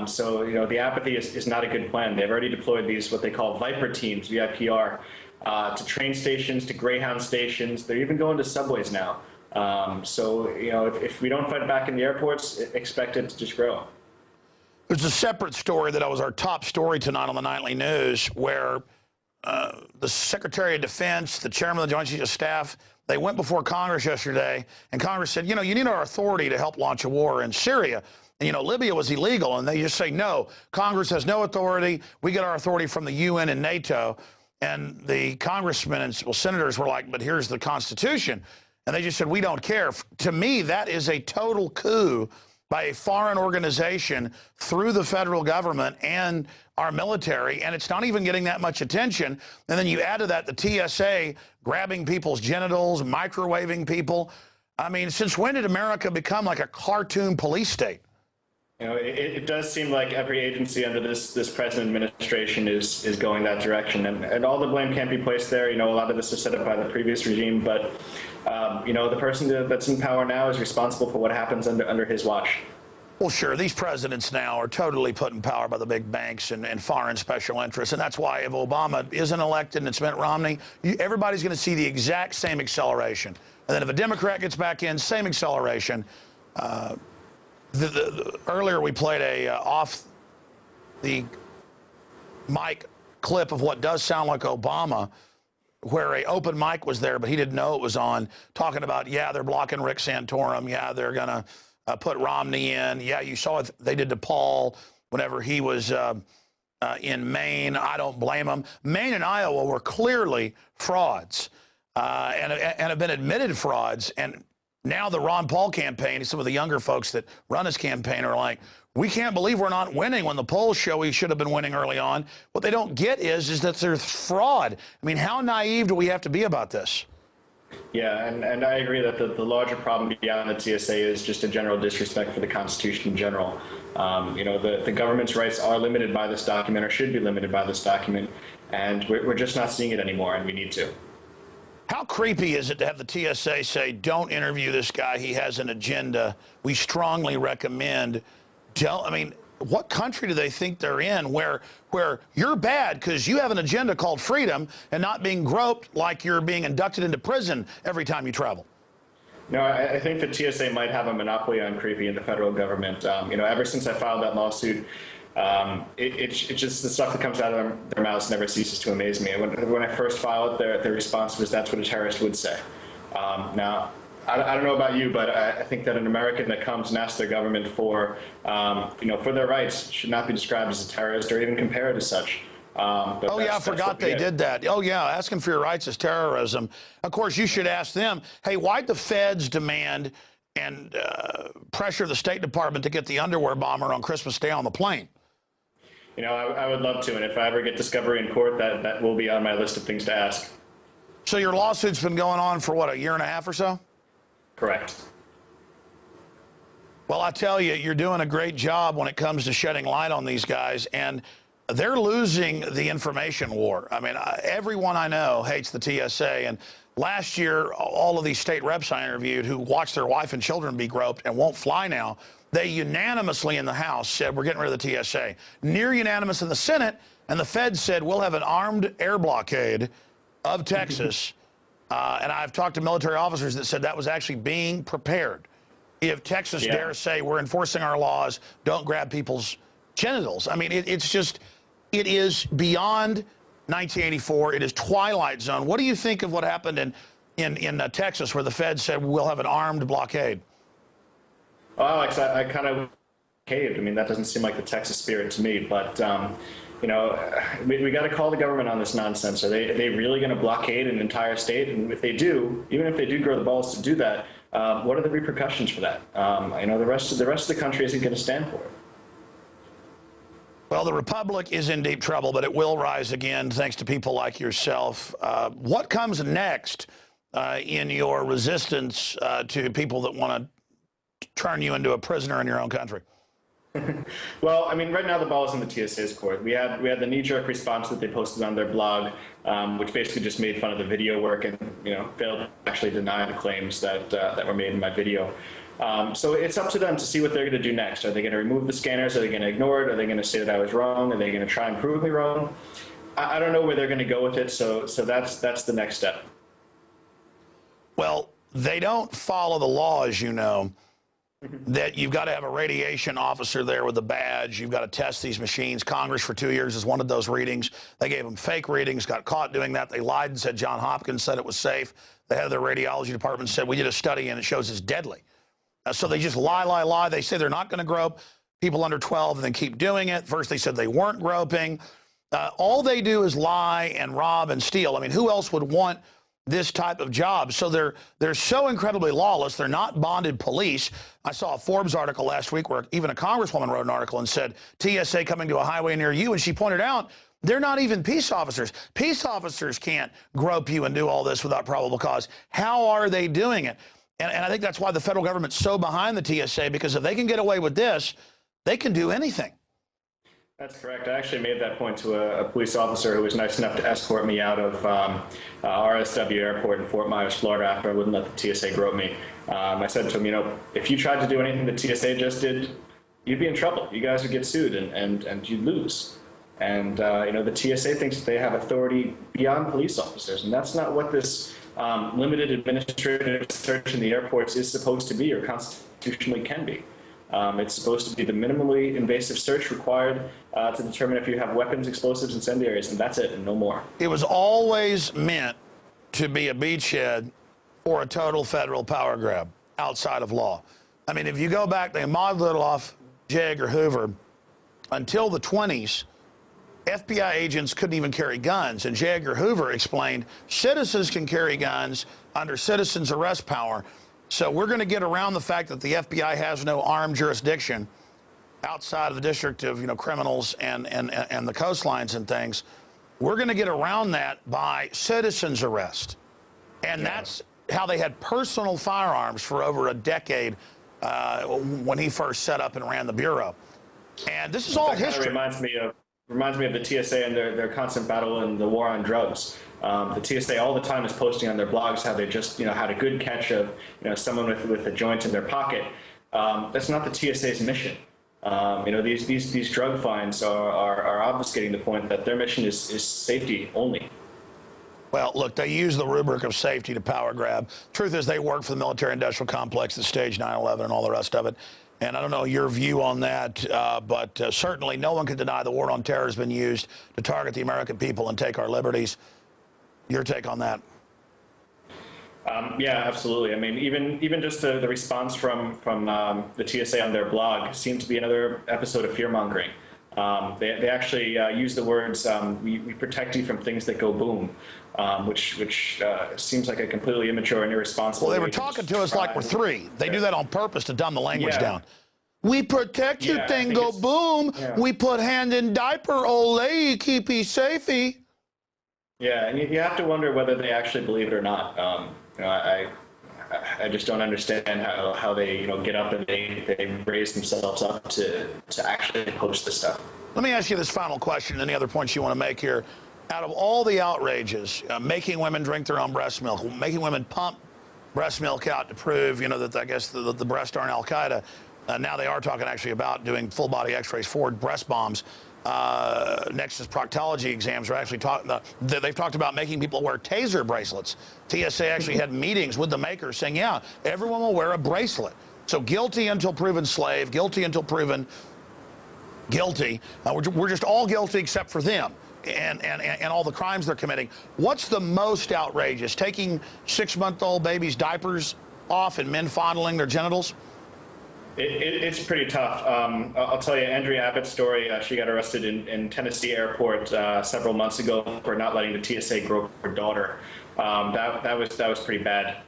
So, the apathy is not a good plan. They've already deployed these, what they call Viper teams, VIPR, to train stations, to Greyhound stations. They're even going to subways now. So, if we don't fight back in the airports, expect it to just grow. There's a separate story that was our top story tonight on the Nightly News, where the Secretary of Defense, the Chairman of the Joint Chiefs of Staff, they went before Congress yesterday, and Congress said, you need our authority to help launch a war in Syria. And, Libya was illegal, and they just say, no, Congress has no authority. We get our authority from the UN and NATO. And the congressmen and senators were like, but here's the Constitution. And they just said, we don't care. To me, that is a total coup by a foreign organization through the federal government and our military, and it's not even getting that much attention. And then you add to that the TSA grabbing people's genitals, microwaving people. I mean, since when did America become like a cartoon police state? It does seem like every agency under this present administration is going that direction, and all the blame can't be placed there. A lot of this is set up by the previous regime, but the person that's in power now is responsible for what happens under his watch. Well, sure, these presidents now are totally put in power by the big banks and foreign special interests, and that's why if Obama isn't elected and it's Mitt Romney, everybody's going to see the exact same acceleration. And then if a Democrat gets back in, same acceleration. Earlier we played a off the mic clip of what does sound like Obama, where a open mic was there, but he didn't know it was on, talking about, yeah, they're blocking Rick Santorum. Yeah, they're going to put Romney in. Yeah, you saw it. They did to Paul whenever he was in Maine. I don't blame them. Maine and Iowa were clearly frauds and have been admitted frauds. And now the Ron Paul campaign, some of the younger folks that run his campaign are like, we can't believe we're not winning when the polls show we should have been winning early on. What they don't get is that there's fraud. I mean, how naive do we have to be about this? Yeah, and I agree that the larger problem beyond the TSA is just a general disrespect for the Constitution in general. The government's rights are limited by this document, or should be limited by this document, and we're just not seeing it anymore, and we need to. How creepy is it to have the TSA say, don't interview this guy, he has an agenda, we strongly recommend. I mean, what country do they think they're in where you're bad because you have an agenda called freedom and not being groped like you're being inducted into prison every time you travel? No, I think the TSA might have a monopoly on creepy in the federal government. Ever since I filed that lawsuit, it's just the stuff that comes out of their mouths never ceases to amaze me. When I first filed it, their response was, that's what a terrorist would say. Now, I don't know about you, but I think that an American that comes and asks their government for their rights should not be described as a terrorist or even compared as such. Oh, yeah, I forgot they did that. Oh, yeah, asking for your rights is terrorism. Of course, you should ask them, hey, why'd the feds demand and pressure the State Department to get the underwear bomber on Christmas Day on the plane? I would love to, and if I ever get discovery in court, that will be on my list of things to ask. So your lawsuit's been going on for, what, a year and a half or so? Correct. Well, I tell you, you're doing a great job when it comes to shedding light on these guys, and they're losing the information war. I mean, everyone I know hates the TSA, and last year, all of these state reps I interviewed who watched their wife and children be groped and won't fly now, they unanimously in the House said, we're getting rid of the TSA. Near unanimous in the Senate, and the Fed said, we'll have an armed air blockade of Texas. And I've talked to military officers that said that was actually being prepared. If Texas dares say we're enforcing our laws, don't grab people's genitals. I mean, it is beyond 1984. It is Twilight Zone. What do you think of what happened in Texas, where the Fed said we'll have an armed blockade? Well, Alex, I kind of caved. I mean, that doesn't seem like the Texas spirit to me, but we got to call the government on this nonsense. Are they really going to blockade an entire state? And if they do, even if they do grow the balls to do that, what are the repercussions for that? The rest of the country isn't going to stand for it. Well, the Republic is in deep trouble, but it will rise again thanks to people like yourself. What comes next in your resistance to people that want to turn you into a prisoner in your own country? Well, I mean, right now the ball is in the TSA's court. We had the knee-jerk response that they posted on their blog, which basically just made fun of the video work and failed to actually deny the claims that that were made in my video. So it's up to them to see what they're going to do next. Are they going to remove the scanners? Are they going to ignore it? Are they going to say that I was wrong? Are they going to try and prove me wrong? I don't know where they're going to go with it. So that's the next step. Well, they don't follow the law, as you know, that you've got to have a radiation officer there with a badge. You've got to test these machines. Congress for 2 years has wanted those readings. They gave them fake readings, got caught doing that. They lied and said John Hopkins said it was safe. The head of their radiology department said, we did a study and it shows it's deadly. So they just lie. They say they're not going to grope people under 12 and then keep doing it. First they said they weren't groping. All they do is lie and rob and steal. I mean, who else would want this type of job? So they're so incredibly lawless. They're not bonded police. I saw a Forbes article last week where even a congresswoman wrote an article and said, TSA coming to a highway near you. And she pointed out, they're not even peace officers. Peace officers can't grope you and do all this without probable cause. How are they doing it? And I think that's why the federal government's so behind the TSA, because if they can get away with this, they can do anything. That's correct. I actually made that point to a police officer who was nice enough to escort me out of RSW Airport in Fort Myers, Florida, after I wouldn't let the TSA grope me. I said to him, if you tried to do anything the TSA just did, you'd be in trouble. You guys would get sued and you'd lose. And, the TSA thinks that they have authority beyond police officers, and that's not what this limited administrative search in the airports is supposed to be or constitutionally can be. It's supposed to be the minimally invasive search required to determine if you have weapons, explosives, incendiaries, and that's it, and no more. It was always meant to be a beachhead for a total federal power grab outside of law. I mean, if you go back, they modeled it off J. Edgar Hoover. Until the 20s, FBI agents couldn't even carry guns, and J. Edgar Hoover explained citizens can carry guns under citizens' arrest power. So we're going to get around the fact that the FBI has no armed jurisdiction outside of the district of criminals and the coastlines and things. We're going to get around that by citizens' arrest, and that's how they had personal firearms for over a decade when he first set up and ran the bureau. And this is all history. Reminds me of the TSA and their constant battle in the war on drugs. The TSA all the time is posting on their blogs how they just had a good catch of someone with a joint in their pocket. That's not the TSA's mission. These drug fines are obfuscating the point that their mission is safety only. Well, look, they use the rubric of safety to power grab. Truth is, they work for the military-industrial complex that staged 9/11 and all the rest of it. And I don't know your view on that, but certainly no one can deny the war on terror has been used to target the American people and take our liberties. Your take on that? Yeah, absolutely. I mean, even just the response from the TSA on their blog seemed to be another episode of fear-mongering. They actually use the words, we protect you from things that go boom, which seems like a completely immature and irresponsible. Well, they were talking to us like we're three. They do that on purpose to dumb the language down. We protect you, thing go boom. Yeah. We put hand in diaper, ole, keepy safety. Yeah, and you have to wonder whether they actually believe it or not. I just don't understand how they get up and they raise themselves up to actually post this stuff. Let me ask you this final question. Any other points you want to make here? Out of all the outrages, making women drink their own breast milk, making women pump breast milk out to prove that I guess the breasts aren't Al Qaeda. Now they are talking actually about doing full body X-rays for breast bombs. Nexus proctology exams are actually they've talked about making people wear taser bracelets. TSA actually had meetings with the makers saying, yeah, everyone will wear a bracelet. So guilty until proven slave, guilty until proven guilty. We're just all guilty except for them and all the crimes they're committing. What's the most outrageous? Taking 6-month-old babies' diapers off and men fondling their genitals? It's pretty tough. I'll tell you Andrea Abbott's story. She got arrested in Tennessee airport several months ago for not letting the TSA grope her daughter. That was pretty bad.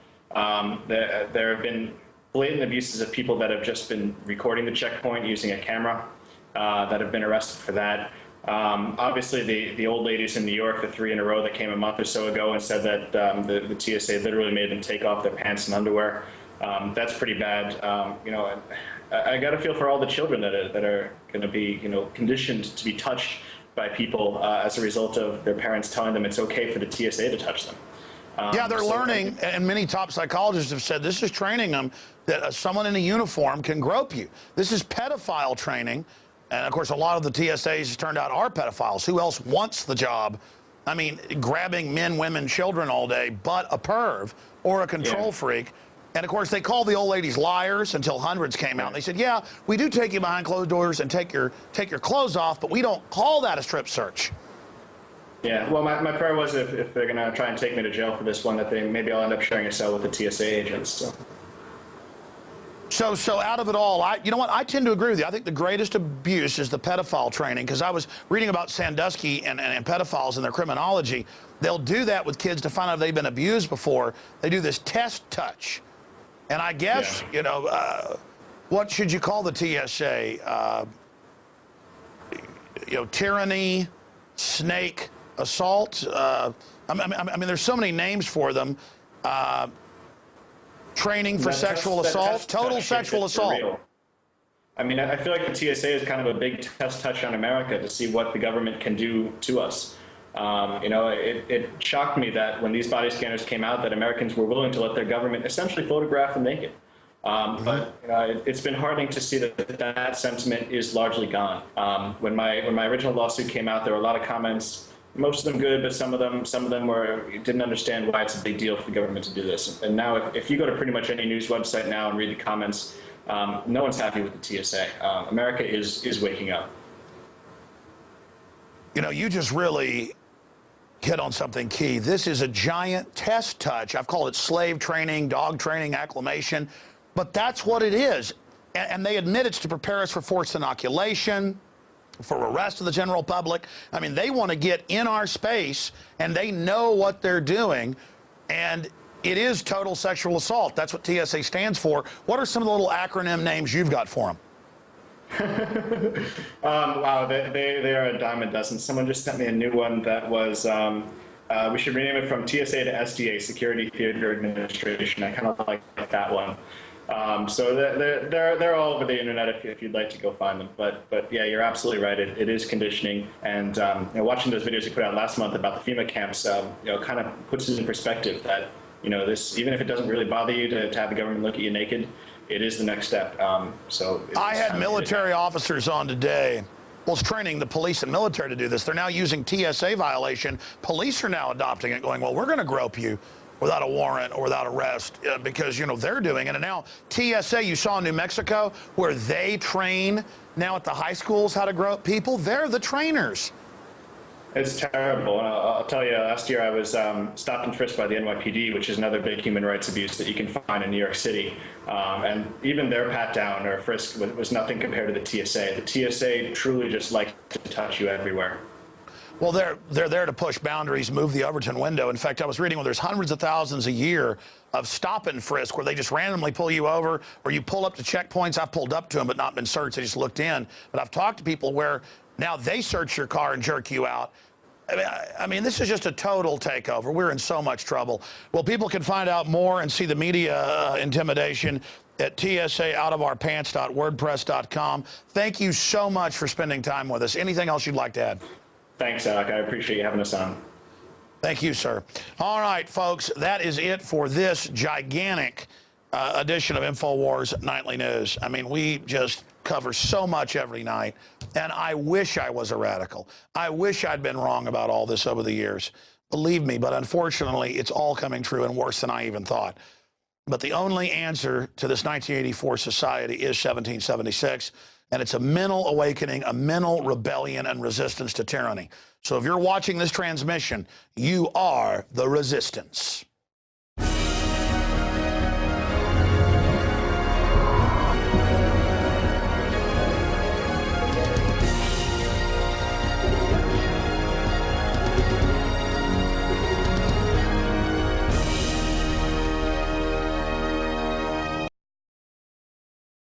There have been blatant abuses of people that have just been recording the checkpoint using a camera that have been arrested for that. Obviously, the old ladies in New York, the 3 in a row that came a month or so ago and said that the TSA literally made them take off their pants and underwear. That's pretty bad. I got to feel for all the children that are going to be, conditioned to be touched by people as a result of their parents telling them it's okay for the TSA to touch them. Yeah, they're learning, and many top psychologists have said this is training them that someone in a uniform can grope you. This is pedophile training, and of course a lot of the TSAs turned out are pedophiles. Who else wants the job? I mean, grabbing men, women, children all day, but a perv or a control freak. And of course they called the old ladies liars until hundreds came out. And they said, yeah, we do take you behind closed doors and take your clothes off, but we don't call that a strip search. Yeah, well, my prayer was if they're going to try and take me to jail for this one, that maybe I'll end up sharing a cell with the TSA agents. So out of it all, you know what? I tend to agree with you. I think the greatest abuse is the pedophile training, because I was reading about Sandusky and pedophiles and their criminology. They'll do that with kids to find out if they've been abused before. They do this test touch. And I guess, what should you call the TSA? Tyranny, snake, assault. I mean, there's so many names for them. Training for sexual assault, total sexual assault. I mean, I feel like the TSA is kind of a big test touch on America to see what the government can do to us. It shocked me that when these body scanners came out that Americans were willing to let their government essentially photograph them naked. But it's been heartening to see that sentiment is largely gone. When my original lawsuit came out, there were a lot of comments, most of them good, but some of them didn't understand why it's a big deal for the government to do this. And now if you go to pretty much any news website now and read the comments, no one's happy with the TSA. America is waking up. You just really hit on something key. This is a giant test touch. I've called it slave training, dog training, acclimation, but that's what it is. And they admit it's to prepare us for forced inoculation, for arrest of the general public. I mean, they want to get in our space, and they know what they're doing, and it is total sexual assault. That's what TSA stands for. What are some of the little acronym names you've got for them? Wow, they are a dime a dozen. Someone just sent me a new one that was, we should rename it from TSA to SDA, Security Theater Administration. I kind of like that one. So they're all over the internet if you'd like to go find them. But yeah, you're absolutely right. It is conditioning. And watching those videos you put out last month about the FEMA camps, kind of puts it in perspective that this, even if it doesn't really bother you to have the government look at you naked, it is the next step. I had military officers on today. Well, it's training the police and military to do this. They're now using TSA violation. Police are now adopting it, going, well, we're going to grope you without a warrant or without arrest because, they're doing it. And now TSA, you saw in New Mexico, where they train now at the high schools how to grope people. They're the trainers. It's terrible. And I'll tell you, last year I was stopped and frisked by the NYPD, which is another big human rights abuse that you can find in New York City. And even their pat down or frisk was nothing compared to the TSA. The TSA truly just likes to touch you everywhere. Well, they're there to push boundaries, move the Overton window. In fact, I was reading where there's hundreds of thousands a year of stop and frisk where they just randomly pull you over, or you pull up to checkpoints. I've pulled up to them but not been searched. They just looked in. But I've talked to people where now they search your car and jerk you out. I mean, this is just a total takeover. We're in so much trouble. Well, people can find out more and see the media intimidation at tsaoutofourpants.wordpress.com. Thank you so much for spending time with us. Anything else you'd like to add? Thanks, Alec. I appreciate you having us on. Thank you, sir. All right, folks, that is it for this gigantic edition of Infowars Nightly News. I mean, we just cover so much every night, and I wish I was a radical. I wish I'd been wrong about all this over the years. Believe me, but unfortunately, it's all coming true and worse than I even thought. But the only answer to this 1984 society is 1776, and it's a mental awakening, a mental rebellion and resistance to tyranny. So if you're watching this transmission, you are the resistance.